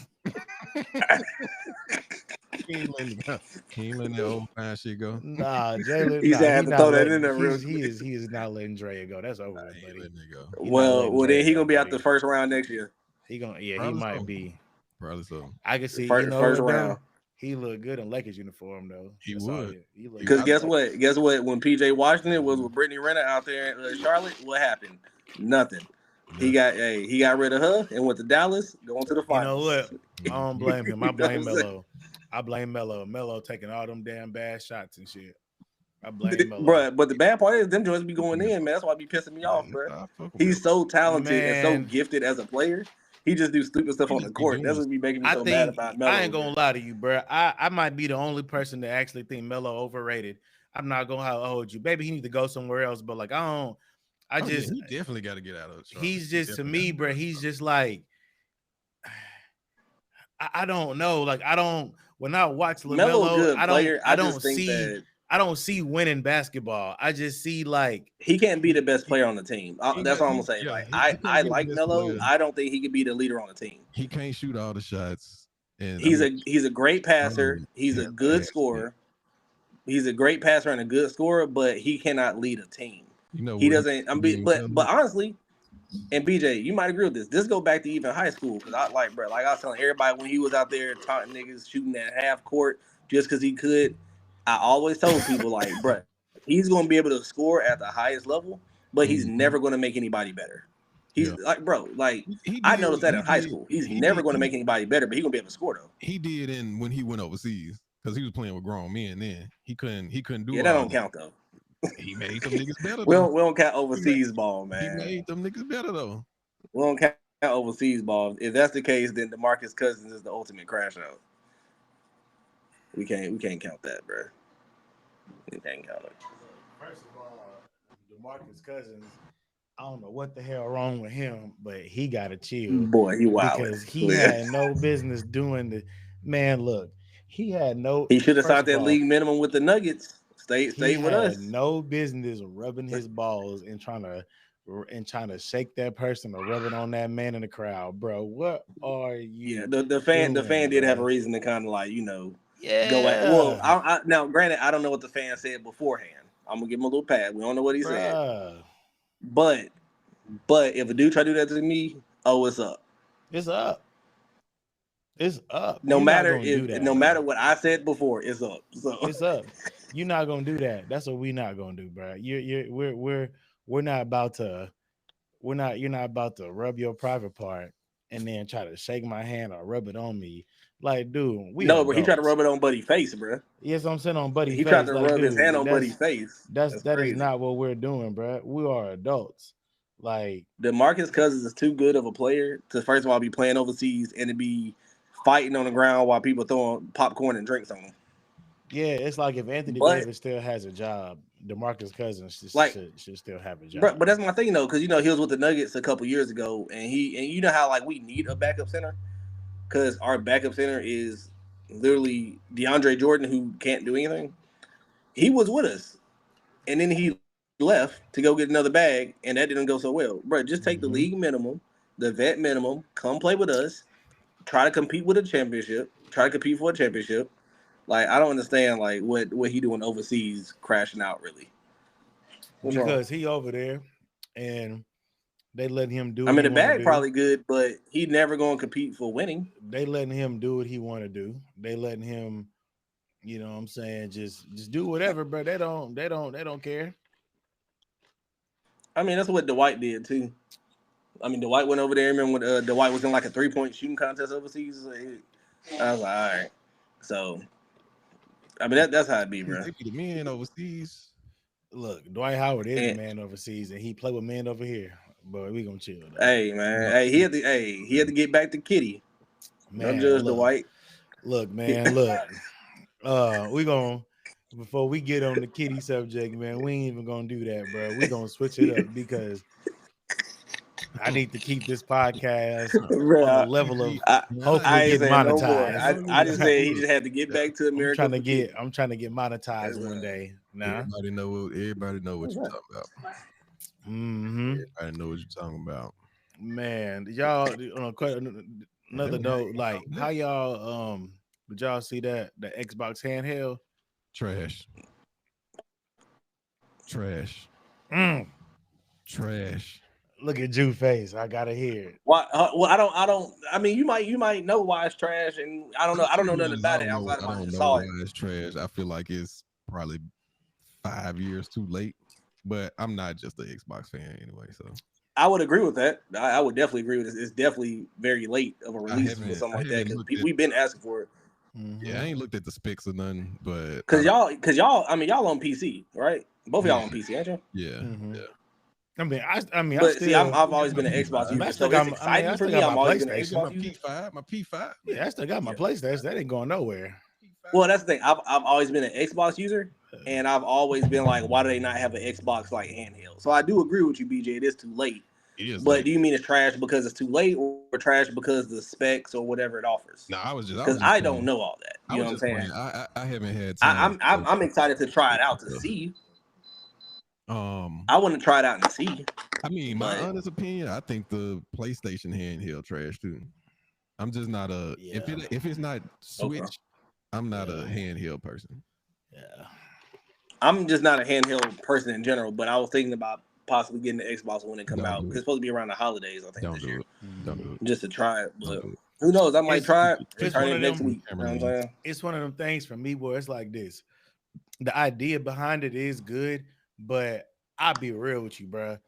He ain't letting it go. He ain't letting that old fine shit go. Nah, Jalen. He said I He had to not throw that in letting. there real He quick. is not letting Drea go. That's over with, He ain't buddy. letting it go. He not Well, letting then Drea he go, gonna be out buddy. the first round next year. He Probably might so. be. Probably so. I can see. First, You know first what though? round. He look good in Lakers uniform though. He That's all would. he look Because good. guess what? Guess what? When PJ Washington was with Brittany Renner out there in Charlotte, what happened? Nothing. He got rid of her and went to Dallas, going to the You know finals. what? I don't blame him. I blame You know what I'm Melo. I blame Melo. Melo taking all them damn bad shots and shit. I blame Melo. Bruh, but the bad part is them joints be going in, man. That's why it be pissing me off, bro. He's so talented and so gifted as a player. He just do stupid stuff on the court. That's what be making me so mad about Melo. I ain't gonna lie to you, bro. I might be the only person that actually think Melo overrated. I'm not gonna hold you, baby. He need to go somewhere else. But like, he definitely got to get out of it. He's just to me, bro. He's just like, I don't know. Like, when I watch LaMelo, I don't see winning basketball. I just see like he can't be the best player on the team. That's all I'm gonna say. Yeah, like I like Melo. Player. I don't think he could be the leader on the team. He can't shoot all the shots. And he's a great passer. He's a good scorer. He's a great passer and a good scorer, but he cannot lead a team. You know, he doesn't. But honestly, and BJ, you might agree with this. This go back to even high school because I was telling everybody when he was out there taunting niggas shooting at half court just because he could. I always told people like, bro, he's gonna be able to score at the highest level, but he's never gonna make anybody better. He's like, bro, like I noticed that in high school. He's never gonna make anybody better, but he's gonna be able to score though. He did when he went overseas because he was playing with grown men. Then he couldn't do. Yeah, that don't count though. He made them niggas better. We don't count overseas ball, man. He made them niggas better though. We don't count overseas ball. If that's the case, then DeMarcus Cousins is the ultimate crash out. We can't count that, bro. We can't count it. First of all, DeMarcus Cousins, I don't know what the hell wrong with him, but he got to chill. Boy, he wild because he had no business doing the. Man, look, he had no. He should have signed that league minimum with the Nuggets. Stay with us. No business rubbing his balls and trying to shake that person or rubbing on that man in the crowd, bro. What are you? Yeah, the fan did have a reason to kind of like go at. Well, now granted, I don't know what the fan said beforehand. I'm gonna give him a little pat. We don't know what he said, but if a dude try to do that to me, it's up. It's up. It's up. No matter what I said before, it's up. So it's up. You're not gonna do that. That's what we're not gonna do, bro. We're not about to. You're not about to rub your private part and then try to shake my hand or rub it on me. Like, dude, but he tried to rub it on Buddy's face, bro. Yes, I'm saying on Buddy's face. He tried to rub his hand on Buddy's face. That is not what we're doing, bro. We are adults. Like, DeMarcus Cousins is too good of a player to first of all be playing overseas and to be fighting on the ground while people throwing popcorn and drinks on him. Yeah, it's like if Anthony Davis still has a job, DeMarcus Cousins should still have a job. But that's my thing though, because he was with the Nuggets a couple years ago, and you know how like we need a backup center because our backup center is literally DeAndre Jordan who can't do anything. He was with us, and then he left to go get another bag, and that didn't go so well. Bro, just take the league minimum, the vet minimum, come play with us, try to compete with a championship, try to compete for a championship. Like, I don't understand like what he doing overseas crashing out really. Because he over there and they letting him do I mean the bag probably good, but he never gonna compete for winning. They letting him do what he wanna do. They letting him, you know what I'm saying, just do whatever, but they don't care. I mean, that's what Dwight did too. I mean, Dwight went over there. Remember when Dwight was in like a 3-point shooting contest overseas? I was like, all right. So, I mean, that's how it be, bro. The men overseas. Look, Dwight Howard is a man overseas, and he play with men over here. But we gonna chill. Though. Hey, man. Hey, he had to get back to Kitty. Man, don't judge Dwight. Look, man. Look. We gonna. Before we get on the Kitty subject, man, we ain't even gonna do that, bro. We gonna switch it up because I need to keep this podcast on the level of hopefully get monetized. I just said he just had to get back to America. I'm trying to get monetized one day. Nah. Everybody know what you're talking about. Mm-hmm. Everybody know what you're talking about. Man, y'all another note, like how y'all did y'all see that the Xbox handheld? Trash. Trash. Look at Jude face. I gotta hear it. Why? Well, I don't. I mean, you might know why it's trash, and I don't know. I don't know nothing about it outside of I just saw it. It's trash. I feel like it's probably 5 years too late, but I'm not just an Xbox fan anyway, so. I would agree with that. I would definitely agree with this. It's definitely very late of a release for something like that because we've been asking for it. Mm-hmm. Yeah, I ain't looked at the specs or nothing, but because y'all, I mean, y'all on PC, right? Both of y'all on PC, ain't you? Yeah, mm-hmm. Yeah. But see, I've always been an Xbox user, so it's exciting for me. I've always been an Xbox user. My P5. Yeah, I still got my PlayStation. That ain't going nowhere. Well, that's the thing. I've always been an Xbox user, and I've always been like, why do they not have an Xbox like handheld? So I do agree with you, BJ. It is too late. But do you mean it's trash because it's too late, or trash because the specs or whatever it offers? No, I was just because I don't know all that. You know what I'm saying? I haven't had time. I'm excited to try it out to see. I want to try it out and see. I mean, my honest opinion, I think the PlayStation handheld trash too. I'm just not a if it's not Switch, I'm not a handheld person. Yeah, I'm just not a handheld person in general. But I was thinking about possibly getting the Xbox when it come out. It's supposed to be around the holidays, I think, this year. Don't do it. Just to try it, but who knows? I might try it. Try it next week. You know what I'm saying? It's one of them things for me where it's like this. The idea behind it is good, but I'll be real with you, bro.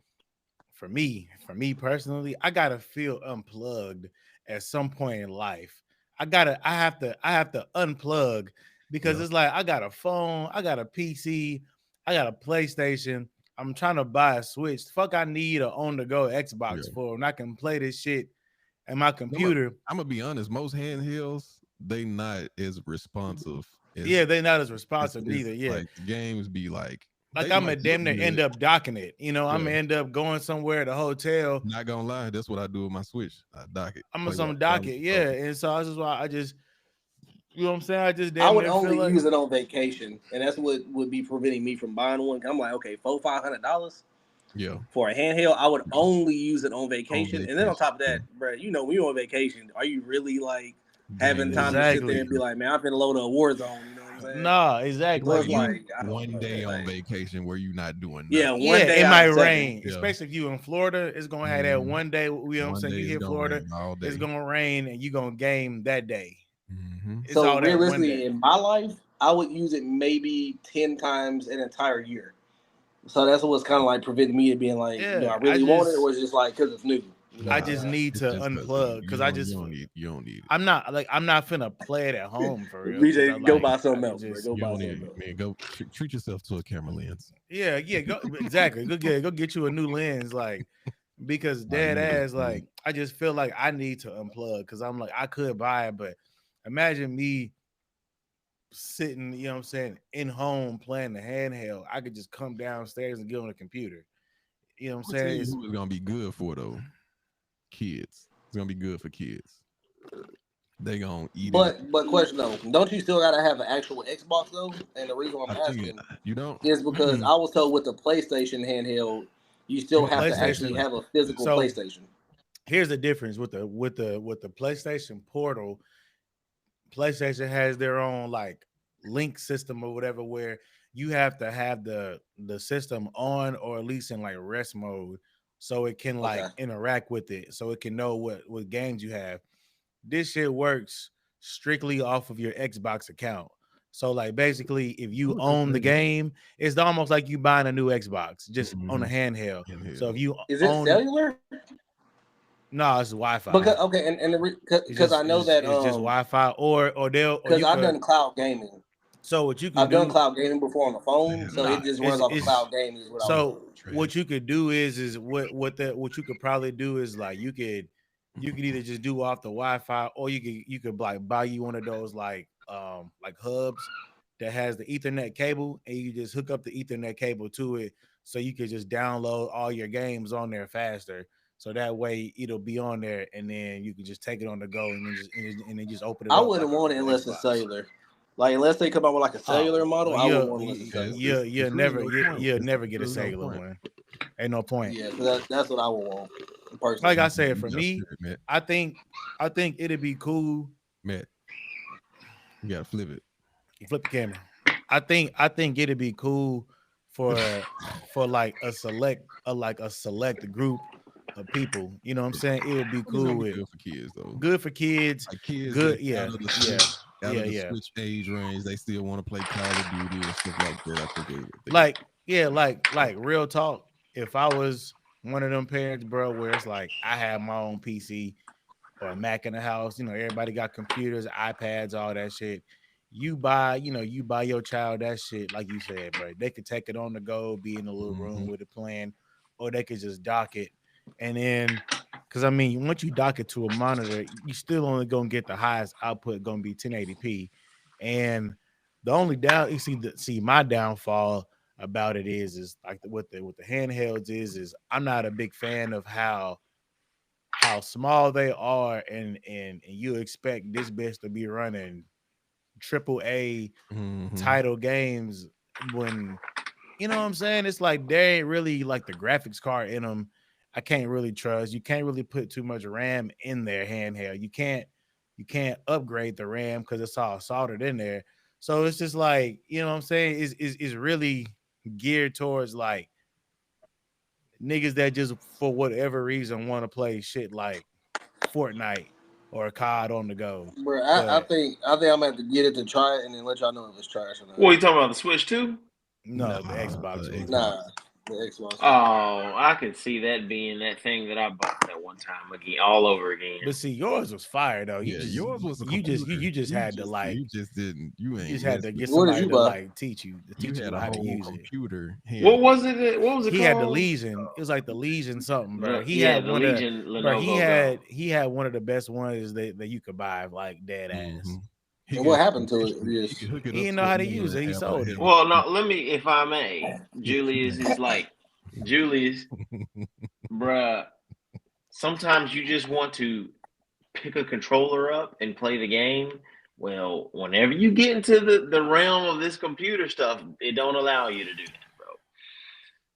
For me personally, I gotta feel unplugged at some point in life. I have to unplug because it's like I got a phone, I got a PC, I got a PlayStation. I'm trying to buy a Switch. Fuck, I need a on-the-go Xbox for, and I can play this shit and my computer. I'm gonna be honest. Most handhelds, they not as responsive. They're not as responsive neither. Yeah, like games be like I'm gonna damn near end up docking it. You know, I'm gonna end up going somewhere at a hotel. Not gonna lie, that's what I do with my Switch. I dock it. I'm gonna dock it. Yeah, and so that's why I just. You know what I'm saying? I would only use it on vacation, and that's what would be preventing me from buying one. I'm like, okay, $400-$500. Yeah. For a handheld, I would only use it on vacation. And then on top of that, bro, you know, when you're on vacation, are you really like having time to sit there and be like, man, I'm finna load a war zone? You know what I'm saying? No, exactly. Like one day on vacation where you're not doing nothing. Yeah, one day it might rain, especially if you in Florida. It's gonna have that one day. You know what I'm saying? You hit Florida, it's gonna rain, and you gonna game that day. Mm-hmm. So realistically, in my life, I would use it maybe 10 times an entire year. So that's what's kind of like preventing me of being like, do I really want it, or is it just like because it's new? I just need to unplug because I just you don't need it. I'm not finna play it at home for real. BJ, go buy something else. Go buy something else. Man, go treat yourself to a camera lens. Yeah, go exactly. Go get you a new lens, like because dead ass, like I just feel like I need to unplug because I'm like I could buy it, but imagine me sitting, you know what I'm saying, in home playing the handheld. I could just come downstairs and get on the computer. You know what I'm saying? It's gonna be good for though. Kids. It's gonna be good for kids. They gonna eat it. But question though, don't you still gotta have an actual Xbox though? And the reason I'm asking you don't is because I was told with the PlayStation handheld, you still have to actually have a physical PlayStation. Here's the difference with the PlayStation Portal. PlayStation has their own like link system or whatever where you have to have the system on or at least in like rest mode so it can like interact with it, so it can know what games you have. This shit works strictly off of your Xbox account. So like basically if you own the game, it's almost like you buying a new Xbox just on a handheld. So if you is it cellular? No, it's Wi-Fi. Because I know that it's just Wi-Fi or they'll because I've done cloud gaming. So what you can I've done cloud gaming before on the phone, so it just runs off of cloud gaming. Is what what you could do is what you could probably do is like you could either just do off the Wi-Fi or you could like buy you one of those like hubs that has the Ethernet cable and you just hook up the Ethernet cable to it so you could just download all your games on there faster. So that way it'll be on there, and then you can just take it on the go, and then just open it. I wouldn't want it unless it's cellular. Like unless they come out with like a cellular model, I wouldn't want it. You'll never get a cellular one. Ain't no point. Yeah, that's what I would want. Personally. Like I said, for Just me, Matt. I think it'd be cool. Matt, you gotta flip it. You flip the camera. I think it'd be cool for like a select group of people. You know what I'm saying? It would be It's gonna cool be with good for kids though. good for kids. Like kids Good, that's yeah, out of the yeah, switch, out of the yeah. switch age range, they still want to play Call of Duty and stuff like that. I think Like, yeah, like real talk. If I was one of them parents, bro, where it's like I have my own PC or a Mac in the house, everybody got computers, iPads, all that shit. You buy your child that shit, like you said, bro. They could take it on the go, be in a little room with it playing, or they could just dock it. And then, because I mean, once you dock it to a monitor, you still only gonna get the highest output, gonna be 1080p. And the only down, you see my downfall about it is like with the handhelds is I'm not a big fan of how small they are, and you expect this bitch to be running triple A title games when you know what I'm saying. It's like they ain't really like the graphics card in them. I can't really trust. You can't really put too much RAM in their handheld. You can't upgrade the RAM because it's all soldered in there. So it's just like, you know what I'm saying, is really geared towards like niggas that just for whatever reason want to play shit like Fortnite or COD on the go. Bro, I think I'm gonna have to get it to try it and then let y'all know if it's trash or not. What are you talking about? The Switch 2? No, the Xbox. Nah, the Xbox. Oh, I could see that being that thing that I bought that one time again, all over again. But see, yours was fire though. Yours was you just had to like you just didn't you ain't you just had to get What did somebody you to buy? like teach you had a how to whole use it. computer. What was it? What was it He called? had the Legion. It was like the Legion something, bro. He yeah, had the one Legion of Lenovo. he had one of the best ones that you could buy, like dead ass. And what happened to it? He didn't know how to use it. He sold it. Well, no, let me, if I may, Julius is like, Julius, bruh, sometimes you just want to pick a controller up and play the game. Well, whenever you get into the realm of this computer stuff, it don't allow you to do that, bro.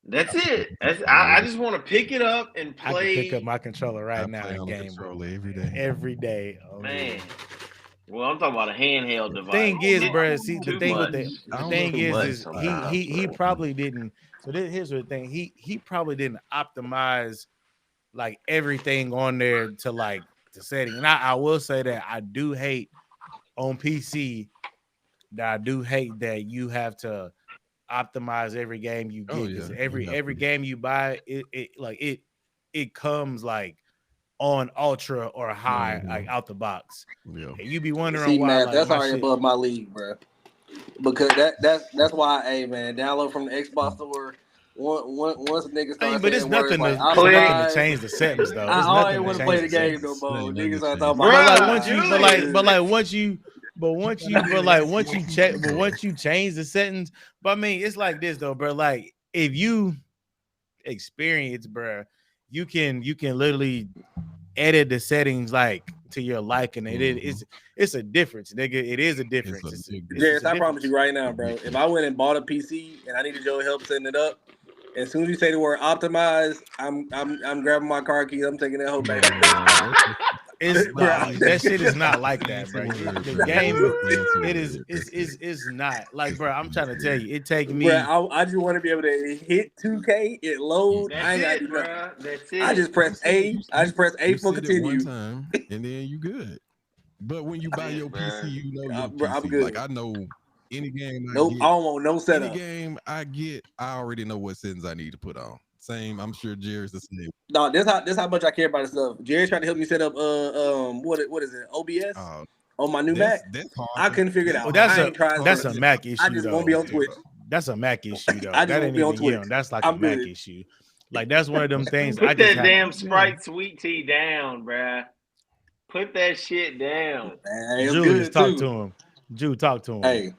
That's it. I just want to pick it up and play. I can pick up my controller right now and game, bro. every day. Every day. Man. Well, I'm talking about a handheld device. Thing is, bro. See, the thing with the thing is he probably didn't. So here's the thing. He probably didn't optimize like everything on there to like the setting. And I will say that I do hate on PC that I do hate that you have to optimize every game you get. Because every game you buy, it comes like on ultra or high, like out the box. Yeah. And you be wondering why. Man, like, that's already above my league, bro. Because that's why, hey man, download from the Xbox store. Once a nigga starts but it's nothing words, to change the settings though. I already want to play the game no more. Niggas are talking about once you change the settings. But I mean, it's like this though, bro. Like if you experience, bro, you can literally edit the settings like to your liking. It's a difference, nigga. It is a difference. Yes, I promise you right now, bro. If I went and bought a PC and I needed your help setting it up, as soon as you say the word optimize, I'm grabbing my car keys. I'm taking that whole back. That shit is not like that, bro. The game, it's not like, bro. I'm trying to tell you, it take me. Bro, I just want to be able to hit 2K, it load. I ain't got to do nothing. That's it. I just press A. I just press A for continue. One time, and then you good. But when you buy your PC, you know your PC. I'm good. Like I know any game. I don't want no setup. Any game I get, I already know what settings I need to put on. Same, I'm sure Jerry's the same. No, this how much I care about this stuff. Jerry tried to help me set up what is it? OBS on my new Mac. I couldn't figure it out. Well, that's a Mac issue. I just won't be on Twitch. That's a Mac issue though. I just won't be on Twitch. That's like a Mac issue. Like that's one of them things. Put that damn Sprite sweet tea down, bruh. Put that shit down. Julius, talk to him. Jude, talk to him. Hey,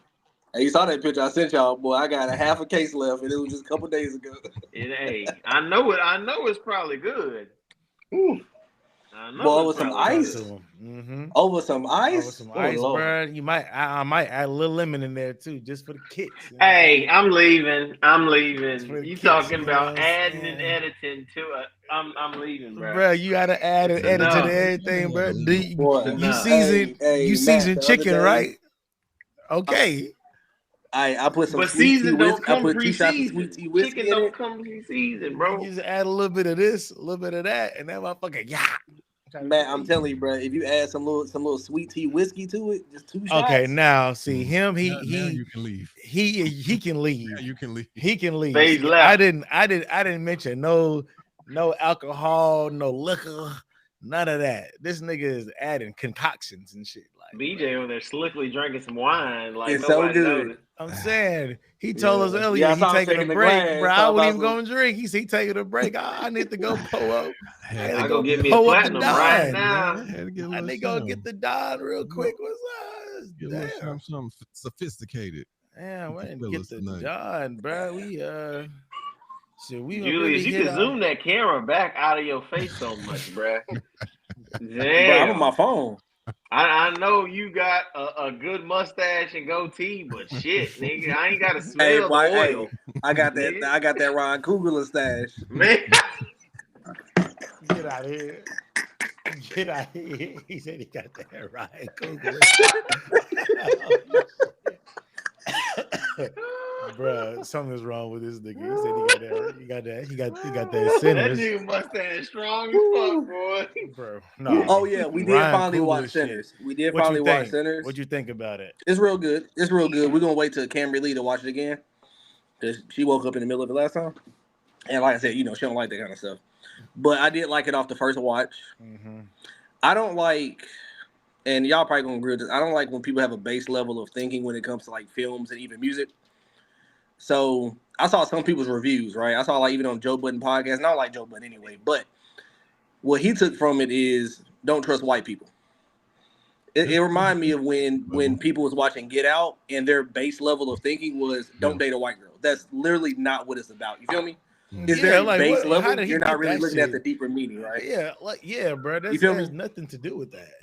you saw that picture I sent y'all, boy. I got a half a case left, and it was just a couple days ago. Hey, I know it. I know it's probably good. Ooh. I Boy, know over it's some probably Talk hurt. to ice. him. Mm-hmm. Over some Over ice. some Oh ice, Lord. bro. You might, I might add a little lemon in there too, just for the kicks. You know what I'm Hey, saying? I'm leaving. I'm Just for leaving. the You kicks. talking You know what about I'm adding and saying? editing to it? I'm leaving, bro. Bro, you gotta add It's and edit to the enough. everything, bro. It's Boy, You enough. season you Matt, season the other chicken, day, right? Okay. I put some But sweet tea season don't whiskey. I come put 2 shots of sweet pre-season. tea Chicken whiskey in don't it. come pre-season, You bro. just add a little bit of this, a little bit of that, and that motherfucker, yeah. I'm trying to Matt, tell I'm you. telling you, bro, if you add some little sweet tea whiskey to it, just 2 Okay, shots. now see him. Now you can leave. He can Now leave. you can leave. He can leave. Phase See, I left. didn't mention no alcohol, no liquor, none of that. This nigga is adding concoctions and shit. Like, BJ over there slickly drinking some wine like It's so nobody good. noticed. I'm saying he told us Yeah, earlier yeah. I he saw him taking a taking the break, bro. glass. I Talk wasn't about even some. going to drink. He said he taking a break. I need to go pull up. I Had had to to I get go go get a me a little pull up the platinum something, right Don. now. man. Had to get a I little need to go get something. the Don real quick. What's up? Get a little Damn. something sophisticated. Damn, we Get the didn't get fellas the tonight. Don, bro. Shit, we gonna Julius, really you hit can our zoom that camera back out of your face so much, bruh. Bro, I'm on my Damn. phone. I know you got a good mustache and goatee, but shit, nigga, I ain't gotta Hey, smell the boy, hey, oil, I got that. nigga. I got that Ryan Coogler stash. Man, get out of here. Get out of here. He said he got that Ryan Coogler. Bruh, something's wrong with this nigga. He said he got that. He got that that sinners. nigga mustache strong as fuck, boy. Bro, no. Oh yeah, we did Ryan finally Coogler watch shit. Sinners. We did What you finally watch think? Sinners. What you think about it? It's real good. It's real good. We're gonna wait till Camry Lee to watch it again. Cause she woke up in the middle of it last time. And like I said, she don't like that kind of stuff. But I did like it off the first watch. Mm-hmm. I don't like, and y'all probably gonna agree with this, I don't like when people have a base level of thinking when it comes to like films and even music. So I saw some people's reviews, right? I saw like even on Joe Budden podcast, and I don't like Joe Budden anyway, but what he took from it is don't trust white people. It reminded me of when people was watching Get Out and their base level of thinking was don't date a white girl. That's literally not what it's about. You feel me? It's Yeah, very like base what? How level. did he You're not get really that looking at the shit? deeper meaning, right? Yeah, bro. You feel There's me? nothing to do with that.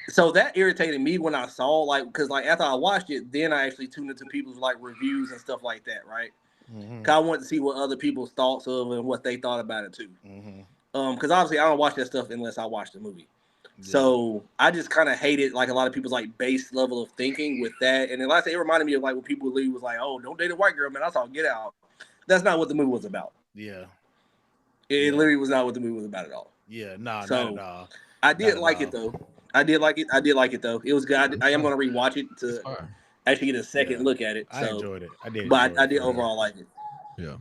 So that irritated me when I saw because after I watched it, then I actually tuned into people's like reviews and stuff like that, right? Mm-hmm. Cause I wanted to see what other people's thoughts of and what they thought about it too. Mm-hmm. Because obviously I don't watch that stuff unless I watch the movie. Yeah. So I just kind of hated like a lot of people's like base level of thinking with that. And then like I said, it reminded me of like when people leave was like, oh, don't date a white girl, man. I saw Get Out. That's not what the movie was about. Yeah. It literally was not what the movie was about at all. Yeah, nah, So, not at all. I did like it though. I did like it though. It was good. I am gonna rewatch it to actually get a second look at it. So, I enjoyed it. I did. But I did overall like it. Yeah.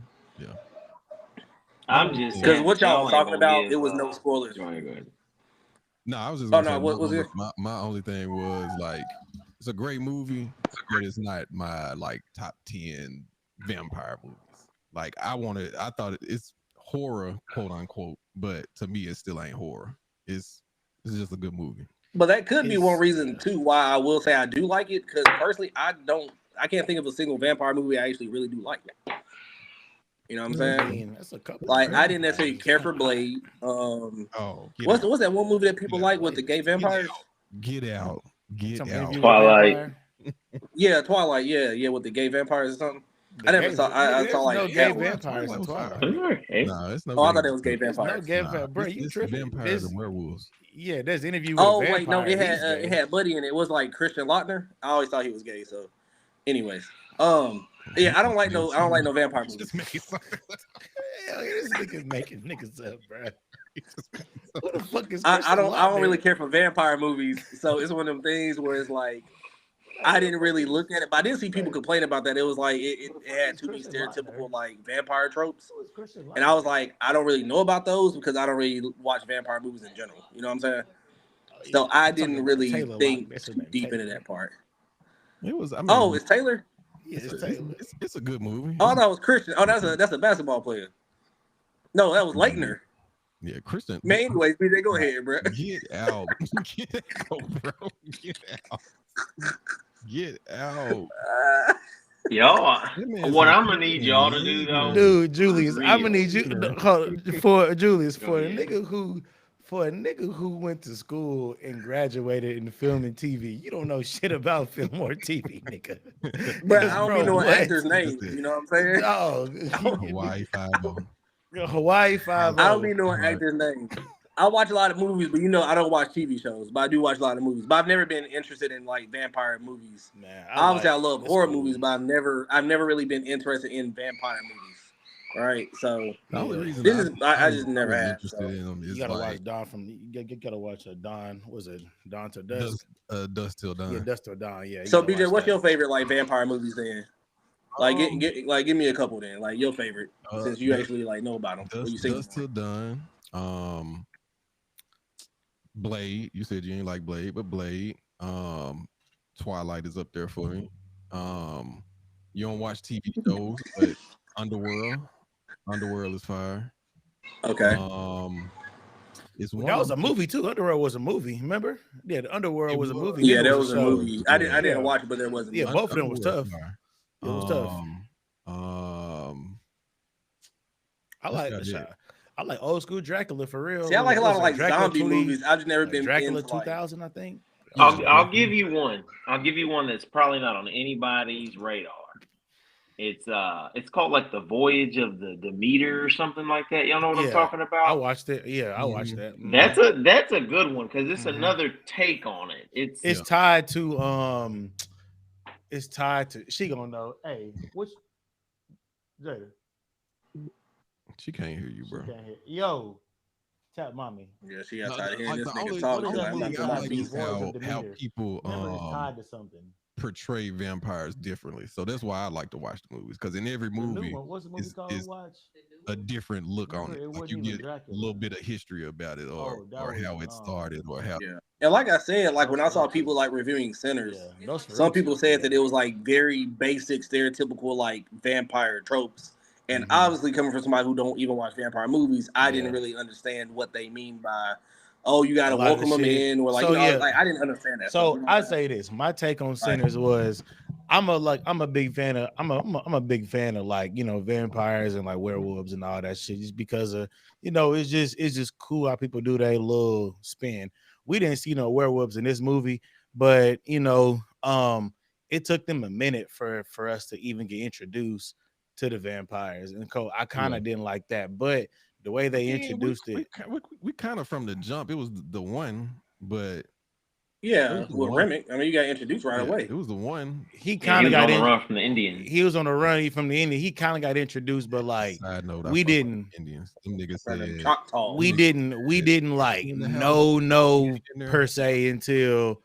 I'm just because what y'all ain't was talking gonna about, give, it was no spoilers. go ahead. No, I was just Oh gonna no, say what was it? my only thing was like it's a great movie, but it's not my like top 10 vampire movies. Like I thought it's horror, quote unquote, but to me it still ain't horror. It's just a good movie. But that could be one reason too why I will say I do like it, because personally I can't think of a single vampire movie I actually really do like. You know what I'm saying? I mean, that's a couple. Like I didn't necessarily care for Blade. What's that one movie that people like with the gay vampires? Get Out. Twilight. Yeah, Twilight. Yeah, with the gay vampires or something. I never saw. I saw like no gay vampires in Twilight. No, it's no. Oh, I thought it was gay vampires. No gay vampire, bro. You tripping? Vampires and werewolves. Yeah, there's an interview with a vampire. Wait, no, it had Buddy in it. It was like Christian Lautner. I always thought he was gay. So, anyways, yeah, I don't like no vampire movies. Just make it something. Hell, this nigga's making niggas up, bro. What the fuck is I don't really care for vampire movies, so it's one of them things where it's like I didn't really look at it, but I did see people complain about that. It was like it had too many stereotypical like vampire tropes, and I was like, I don't really know about those because I don't really watch vampire movies in general. You know what I'm saying? So I didn't really think too deep into that part. It was. I mean, oh, it's Taylor. Yeah, it's Taylor. It's a good movie. Oh, that was Christian. Oh, that's a basketball player. No, that was Leitner. Yeah, Christian. Man, anyways, BJ, go ahead, bro. Get out. Get out, bro. Get out. Get out. Y'all, what I'm gonna need y'all to do though, dude, Julius, I'm gonna need you for Julius for a nigga who for a nigga who went to school and graduated in film and TV, you don't know shit about film or TV, nigga. But I Cause don't bro, even know an what? actor's name. You know what I'm saying? Dog, Hawaii Five O. Hawaii Five I don't O. even know an actor's name. I watch a lot of movies, but I don't watch TV shows. But I do watch a lot of movies. But I've never been interested in like vampire movies. Man, Obviously, I love it's horror cool. movies, but I've never really been interested in vampire movies. Right? So The only Yeah. reason this is I just I never was have. interested So. in them You is gotta like watch Dawn from. You gotta watch Dawn. Was it Dawn to Dusk? Dust Till Dawn. Yeah, Dusk till Dawn. Yeah. You So gotta BJ, watch what's that. your favorite like vampire movies then? Like Um, give me a couple then. Like your favorite, since you Dust, actually like know about them. What you seen? Dust Till Dawn. Blade. You said you ain't like Blade, but Blade. Twilight is up there for me. You don't watch TV shows, but Underworld. Underworld is fire. Okay. It's Well, one that of was a them. movie too. Underworld was a movie. Remember? Yeah, the Underworld It was a was. movie. Yeah, Then it that was was a a show. movie. I didn't Yeah. watch it, but there was a Yeah, movie. both of them was Underworld's tough. fire. It was tough. I That's like about the it. shot. I like old school Dracula for real. See, I like a lot of like Dracula zombie 20, movies. I've just never like been Dracula into like 2000, I think. Yeah, I'll give you one. I'll give you one that's probably not on anybody's radar. It's called like the Voyage of the Demeter or something like that. Y'all know what I'm talking I about? watched it. Yeah, I watched Mhm. that. That's a good one because it's Mhm. another take on it. It's Yeah. tied to it's tied to she gonna know. Hey, which Jada? She can't hear you, She bro. can't hear. Yo, tap mommy. yeah, she got No, tired of hearing like this the nigga only, talk. What is She's that like, I'm movie not doing I my called? like The is business. Voyage of how Demeter. people Remember, it's tied to something. portray vampires differently. So that's why I like to watch the movies because in every The new movie one. What's the movie called? is Watch. a different look on Remember, it. it Like wasn't you even get a Dracula. little bit of history about it Oh, that or was how it started or how. Yeah. And like I said, like when I saw people Nosferatu. like reviewing Sinners, Yeah, some Nosferatu. people said that Yeah. it was like very basic, stereotypical like vampire tropes. And Mhm. obviously, coming from somebody who don't even watch vampire movies, I didn't Yeah. really understand what they mean by, oh, you A gotta lot of the welcome them shit. in, or like So yeah. like I didn't understand that stuff. So You know I what I'm say this. My take on saying? Sinners was I'm a big fan of I'm a big fan of like, vampires and like werewolves and all that shit just because of, it's just cool how people do their little spin. We didn't see no werewolves in this movie, but it took them a minute for us to even get introduced to the vampires. And I kind Yeah. of didn't like that, but the way they Yeah, introduced it, we kind of from the jump. It was the one, but it Yeah, was the with one. Remick, I mean, you got introduced right Yeah, away. it was the one. he Yeah, kind he of was got on the in. run from the Indians. He was on the run from the Indian. He kind of got introduced, but like Side note, I we fuck with didn't, Indians. Them niggas From them said Choctaws. we didn't like in the house. no In there. per se until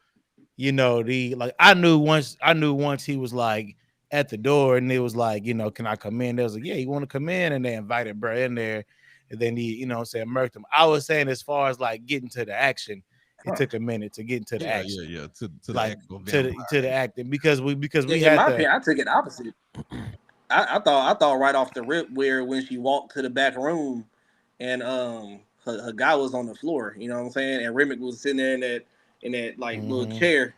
the like I knew once he was like at the door and it was like can I come in? They was like yeah you want to come in and they invited bro in there and then he said murked him. I was saying as far as like getting to the action, it took a minute to get into the action. Yeah. To the Like actual to vampire. the acting because we In had my the opinion, I took it opposite. I thought right off the rip where when she walked to the back room and her guy was on the floor, you know what I'm saying? And Remick was sitting there in that like little Mhm. chair,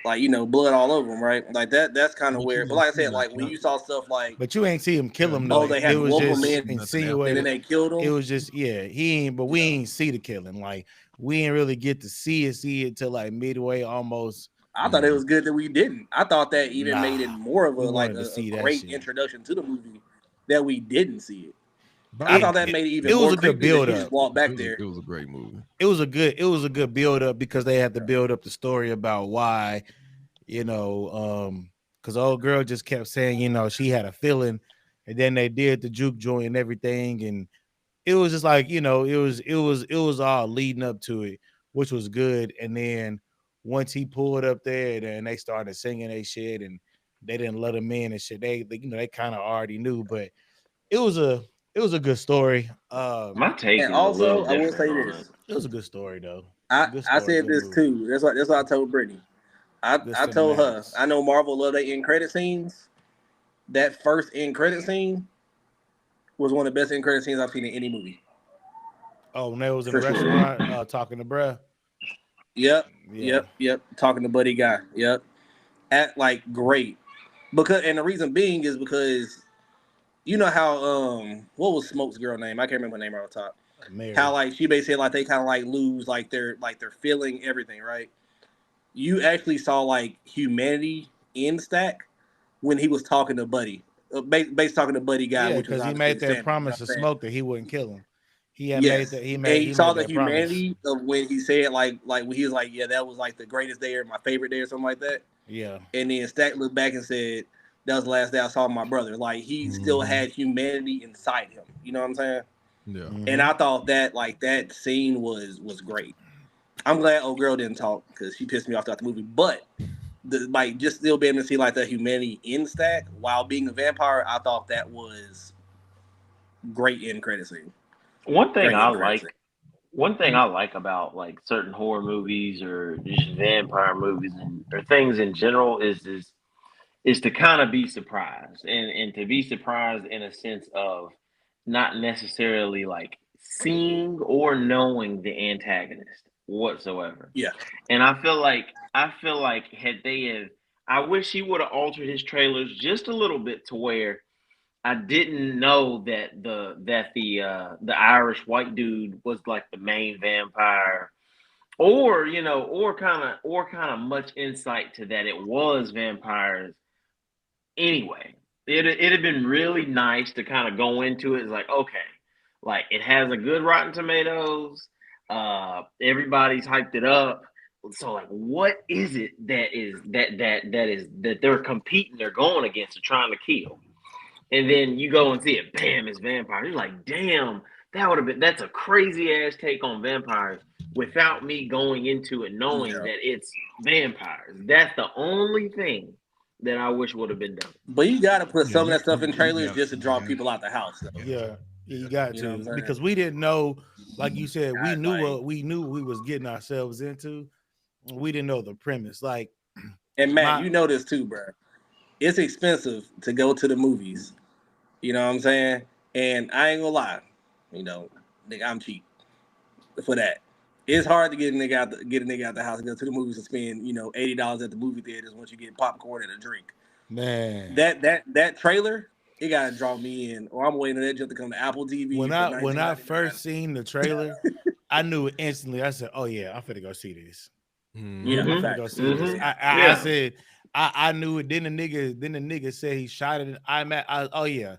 like blood all over him, right? Like that's kind of But you weird. But didn't like I see said, like when nothing. you saw stuff like, But you ain't see him kill him No, though. oh, they It had to was welcome him just in nothing and insinuated. then they killed It him. was just he ain't. But we ain't see the killing. Like we ain't really get to see it till like midway almost. I thought it was good that we didn't. I thought that even made it Nah, more of we wanted to a see that great shit. introduction to the movie that we didn't see it. But I It thought that made it it even was more a good creepy that build she just up. walked back there. it was a great movie. It was a good build up because they had to build up the story about why because old girl just kept saying she had a feeling, and then they did the juke joint and everything, and it was just like it was all leading up to it, which was good. And then once he pulled up there, then they started singing they shit, and they didn't let him in and shit. They kind of already knew, but it was a good story. My take And is a little also, I will different say on it. this. It was a good story though. Good I story, said good this movie, too. That's what I told Brittany. good I told her cinematics. I know Marvel love their end credit scenes. That first end credit scene was one of the best end credit scenes I've seen in any movie. Oh, when they was in the For sure. restaurant talking to bruh. Yeah. Yep. Talking to Buddy Guy. Yep. At like great. And the reason being is because you know how what was Smoke's girl name? I can't remember her name right off the top. Mary. how like she basically said like they kind of like lose like their feeling everything, right? You actually saw like humanity in Stack when he was talking to Buddy, based talking to Buddy guy, Yeah, which was because he obviously made the that Sandman. You know promise what to I'm saying? Smoke that he wouldn't kill him. He had made Yes, that. He and made you saw the that promise. humanity of when he said like when he was like, yeah, that was like the greatest day or my favorite day or something like that. Yeah, And then Stack looked back and said, that was the last day I saw my brother. Like he still had humanity inside him. You know what I'm saying? Yeah. And I thought that like that scene was great. I'm glad old girl didn't talk because she pissed me off throughout the movie. But like just still being able to see like the humanity in Stack while being a vampire, I thought that was great in credit scene. One thing Great I in credit scene. like, one thing I like about like certain horror movies or just vampire movies and or things in general is to kind of be surprised and to be surprised in a sense of not necessarily like seeing or knowing the antagonist whatsoever. Yeah. And I feel like had they have I wish he would have altered his trailers just a little bit to where I didn't know that the Irish white dude was like the main vampire, or or kind of much insight to that it was vampires anyway. It'd have been really nice to kind of go into it. It's like, okay, like it has a good Rotten Tomatoes. Everybody's hyped it up. So like, what is it that they're competing, they're going against, or trying to kill? And then you go and see it, bam, it's vampires. You're like, damn, that's a crazy ass take on vampires without me going into it knowing that it's vampires. That's the only thing that I wish would have been done. But you got to put Yeah, some of that stuff in trailers gotta- just to draw people out the house. Though. yeah, you got You know what I'm to saying? because we didn't know, like you said, we God, knew like- what we was getting ourselves into. We didn't know the premise. Like, And Matt, you know this too, bro. It's expensive to go to the movies. You know what I'm saying? And I ain't gonna lie, you know, nigga, I'm cheap for that. It's hard to get a nigga out the house and go to the movies and spend, you know, $80 at the movie theaters once you get popcorn and a drink. man, That trailer, it gotta draw me in, or I'm waiting for that just to come to Apple TV. when for I $19.99. first seen the trailer, I knew it instantly. I said, "Oh yeah, I'm finna go see this. Yeah, I'm Mhm. finna go see this." Mhm. I Yeah. said, I knew it. Then the nigga said he shot it in IMAX. Oh yeah,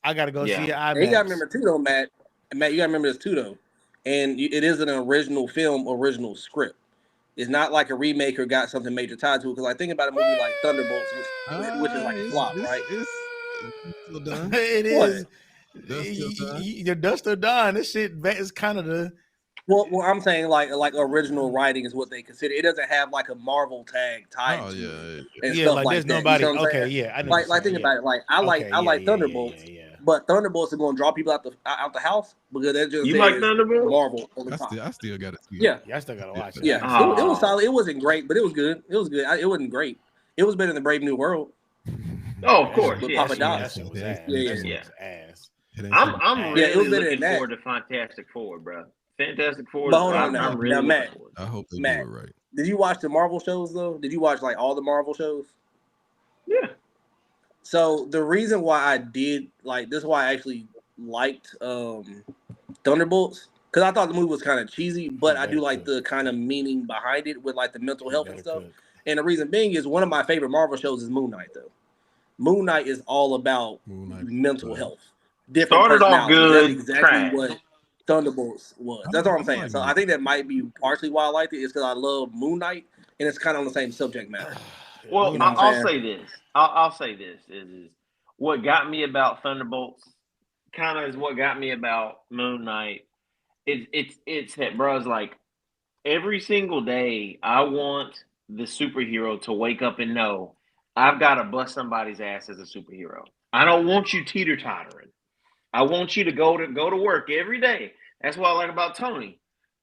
I gotta go Yeah. see it And you gotta IMAX. remember too, though, Matt. Matt, you gotta remember this too, though. And it is an original film, original script. It's not like a remake or got something major tied to it. Because I think about a movie like Thunderbolts, which is like a flop, right? It's still done. It What? is. That's still done. Your dust still done. This shit is kind of the. Well, I'm saying like original writing is what they consider. It doesn't have like a Marvel tag tied Oh to yeah. it and Yeah, stuff like like there's that. nobody. You know what I'm Okay, saying? yeah, I know. Like think about it. Like I like Thunderbolts, but Thunderbolts are going to draw people out the house because that just You like says Thunderbolts? Marvel on the top. I still got to see it. Yeah, Yeah, I still gotta watch it. yeah. I ain't It seen was solid. It wasn't great, but it was good. It was good. It wasn't great. It was better than Brave New World. Oh, of course. With Yeah. Papa That Doc. shit was ass. Yeah, That shit yeah. was ass. I'm Yeah, really it was better looking than that. forward to Fantastic Four, bro. Fantastic Four. But hold on now. I'm really Now, Matt. looking forward. I hope they Matt. do it right. Did you watch the Marvel shows though? Did you watch like all the Marvel shows? Yeah. So the reason why I did like this is why I actually liked Thunderbolts, because I thought the movie was kind of cheesy, but I do like the kind of meaning behind it with like the mental health and stuff. And the reason being is one of my favorite Marvel shows is Moon Knight though. Moon Knight is all about mental health. Different Started off personalities. good, That's exactly trash. what Thunderbolts was. That's all I'm saying. So I think that might be partially why I liked it, is because I love Moon Knight and it's kind of on the same subject matter. Well, You know what I'm I'll say this. I'll say this is what got me about Thunderbolts. Kind of is what got me about Moon Knight. It's that, bro. It's like every single day I want the superhero to wake up and know I've got to bust somebody's ass as a superhero. I don't want you teeter-tottering. I want you to go to work every day. That's what I like about Tony.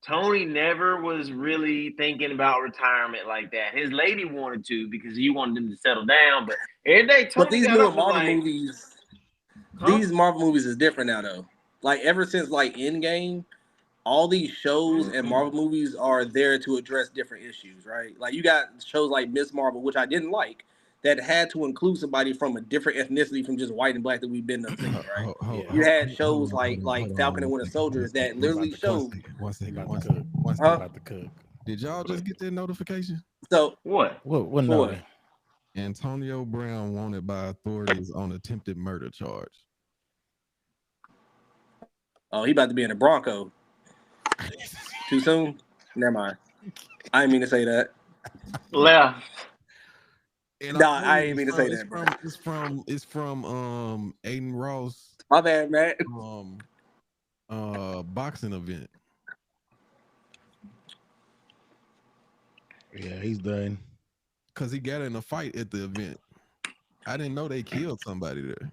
Tony never was really thinking about retirement like that. His lady wanted to because he wanted him to settle down. But every day, Tony But these got newer up Marvel like, movies, huh? these Marvel movies is different now though. Like ever since like Endgame, all these shows and Marvel movies are there to address different issues, right? Like you got shows like Miss Marvel, which I didn't like, that had to include somebody from a different ethnicity from just white and black that we've been seeing, right? Yeah. You had shows like Falcon and Winter Soldier that literally showed. One second. About to cook. Did y'all just get that notification? So What? What For no? what? Antonio Brown wanted by authorities on attempted murder charge. Oh, he about to be in a Bronco. Too soon? Never mind. I didn't mean to say that. Left. And Nah, I ain't mean to say that, bro. It's from Aiden Ross My bad, man. boxing event. Yeah, he's done. Cause he got in a fight at the event. I didn't know they killed somebody there.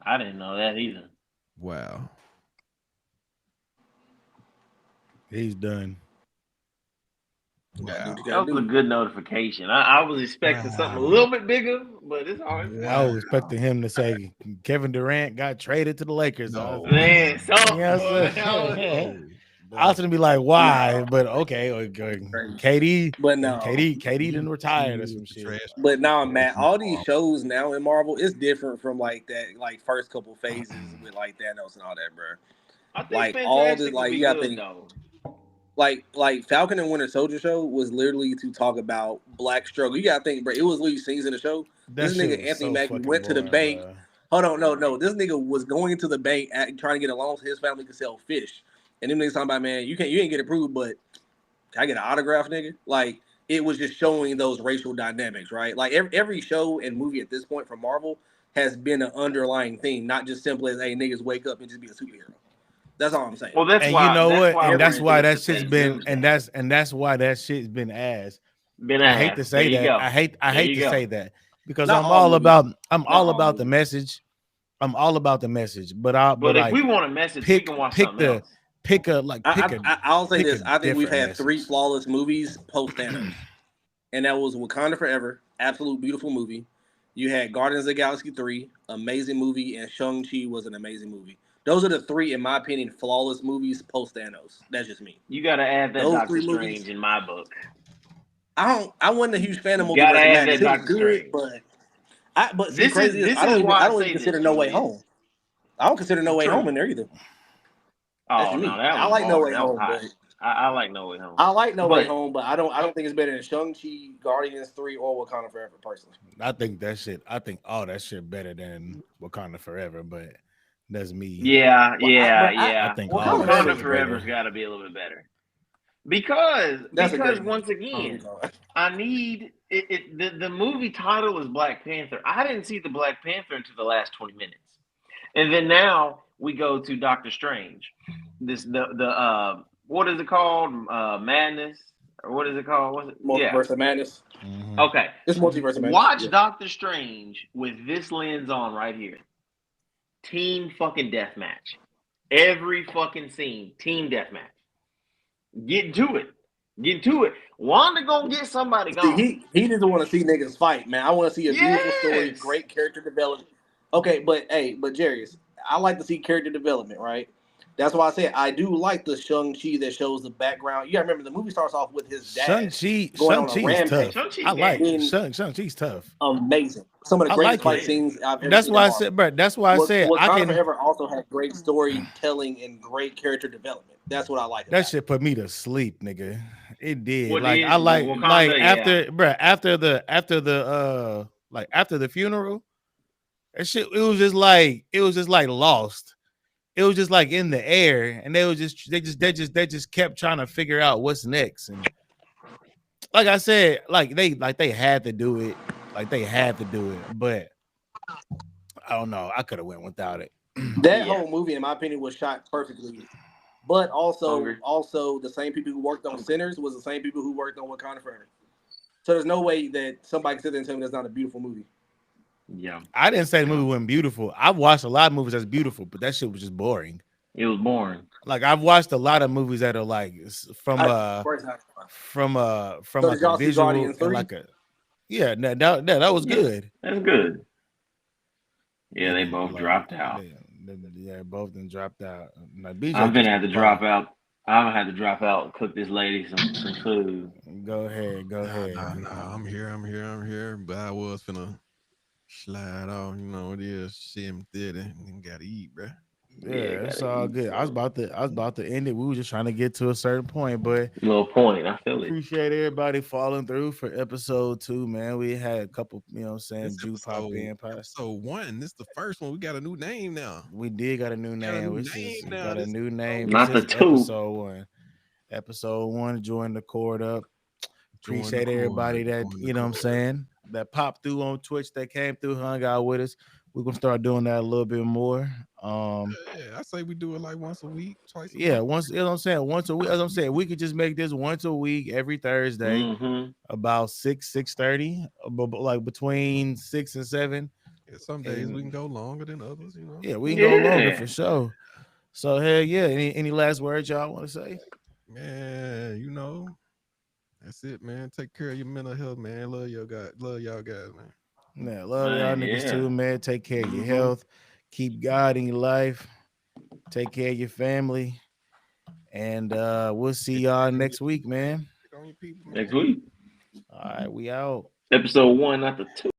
I didn't know that either. Wow. He's done. Wow. That was a good notification. I was expecting something a little bit bigger, but it's all right. I was expecting him to say Kevin Durant got traded to the Lakers. No. Man, so I was gonna be like, why? But okay, KD, But no. KD didn't retire or some shit. But now, Matt, all these shows now in Marvel is different from like that, like first couple phases with like Thanos and all that, bro. I think Like Fantastic all this, would like be you got to good, think, though. like Falcon and Winter Soldier show was literally to talk about black struggle. You got to think, bro. It was literally scenes in the show. This nigga Anthony Mackie went to the bank. Bro. Hold on, no. This nigga was going into the bank trying to get a loan so his family could sell fish. And them niggas talking about, man, you ain't get approved, but can I get an autograph, nigga? Like, it was just showing those racial dynamics, right? Like, every show and movie at this point from Marvel has been an underlying theme, not just simply as, hey, niggas wake up and just be a superhero. That's all I'm saying. Well, that's And why. you know what? Why And that's why that shit's shit's been, and that's why that shit's been ass. been I hate to say that. I hate to say that because I'm all about the message. I'm all about the message, but if like, we want a message, we can watch something else. I'll say this. I think we've had message. 3 flawless movies post Thanos, and that was Wakanda Forever, absolute beautiful movie. You had Guardians of the Galaxy 3, amazing movie, and Shang-Chi was an amazing movie. Those are the 3, in my opinion, flawless movies post Thanos. That's just me. You got to add that Those Doctor 3 Strange movies, in my book. I wasn't a huge fan of You gotta Multiverse add Madness. that It was Doctor good, Strange. but see, crazy is I don't even consider No Way Home. I don't consider No Way Home in there either. Oh no, I like No Way Home, but I like No Way Home. I like No Way Home, but I don't think it's better than Shang-Chi, Guardians 3, or Wakanda Forever, personally. I think all that shit better than Wakanda Forever, but that's me. Yeah. I think Wakanda Forever's got to be a little bit better because once again, I need it. The movie title is Black Panther. I didn't see the Black Panther until the last 20 minutes, and then now we go to Doctor Strange. What is it called? Madness, or what is it called? What's it? Multiverse of Madness. Mm-hmm. Okay, it's Multiverse of Madness. Watch Doctor Strange with this lens on right here. Team fucking deathmatch. Every fucking scene, team deathmatch. Get to it. Wanda gonna get somebody gone. He doesn't want to see niggas fight, man. I want to see a beautiful story, great character development. Okay, but Jarius, I like to see character development, right? That's why I said I do like the Shang-Chi that shows the background. You gotta remember the movie starts off with his dad. Shang-Chi is tough. I like Shang-Chi's tough. Amazing. Some of the greatest fight scenes I've ever seen. That's why I said, bro. That's why I said Wakanda Forever also had great storytelling and great character development. That's what I like. That shit put me to sleep, nigga. It did. After the funeral, that shit. It was just like Lost. It was just like in the air, and they just kept trying to figure out what's next. And like I said, they had to do it. But I don't know. I could have went without it. That whole movie, in my opinion, was shot perfectly. But also the same people who worked on Sinners was the same people who worked on Wakanda Forever. So there's no way that somebody can sit there and tell me that's not a beautiful movie. Yeah, I didn't say the movie wasn't beautiful. I've watched a lot of movies that's beautiful, but that shit was just boring. It was boring. Like I've watched a lot of movies that are like from a visual and like a that was good. That's good. Yeah, they both dropped out. Yeah, both of them dropped out. Like, I've been had to drop out I'm gonna have to drop out and cook this lady some food. Go ahead, go Nah, ahead. nah. I'm here. But I was finna slide off. You know it is 7:30 and gotta eat, bruh. Yeah, Yeah, it's gotta all eat good. some. I was about to end it. We were just trying to get to a certain point, but Little point. I feel it. appreciate everybody following through for episode 2, man. We had a couple, what I'm saying, This Jew pop in past. episode 1. This the first one. We got a new name now. We did got a new Got a name. new This is name now. got a This new name. episode This Not the is two. episode 1. Episode 1, join the court up. Join the Appreciate cord. everybody that, Join the what I'm cord. saying, that popped through on Twitch, that came through, hung out with us. We're gonna start doing that a little bit more. Yeah, I say we do it like once a week, twice a Yeah, week. once, what I'm saying, once a week. As I'm saying, we could just make this once a week, every Thursday, Mm-hmm. about 6:30, like between 6 and 7. Yeah, some days we can And go longer than others, you know. yeah, we can go longer Yeah. for sure. So hell yeah. Any last words y'all want to say? Man, that's it, man. Take care of your mental health, man. Love y'all guys, man. Yeah, love y'all Man, niggas yeah. too, man. Take care of your Mm-hmm. health. Keep God in your life. Take care of your family. And we'll see Check y'all on your next week, people, man. man. Check on your people, Next man. week. All right, we out. Episode 1, not the 2.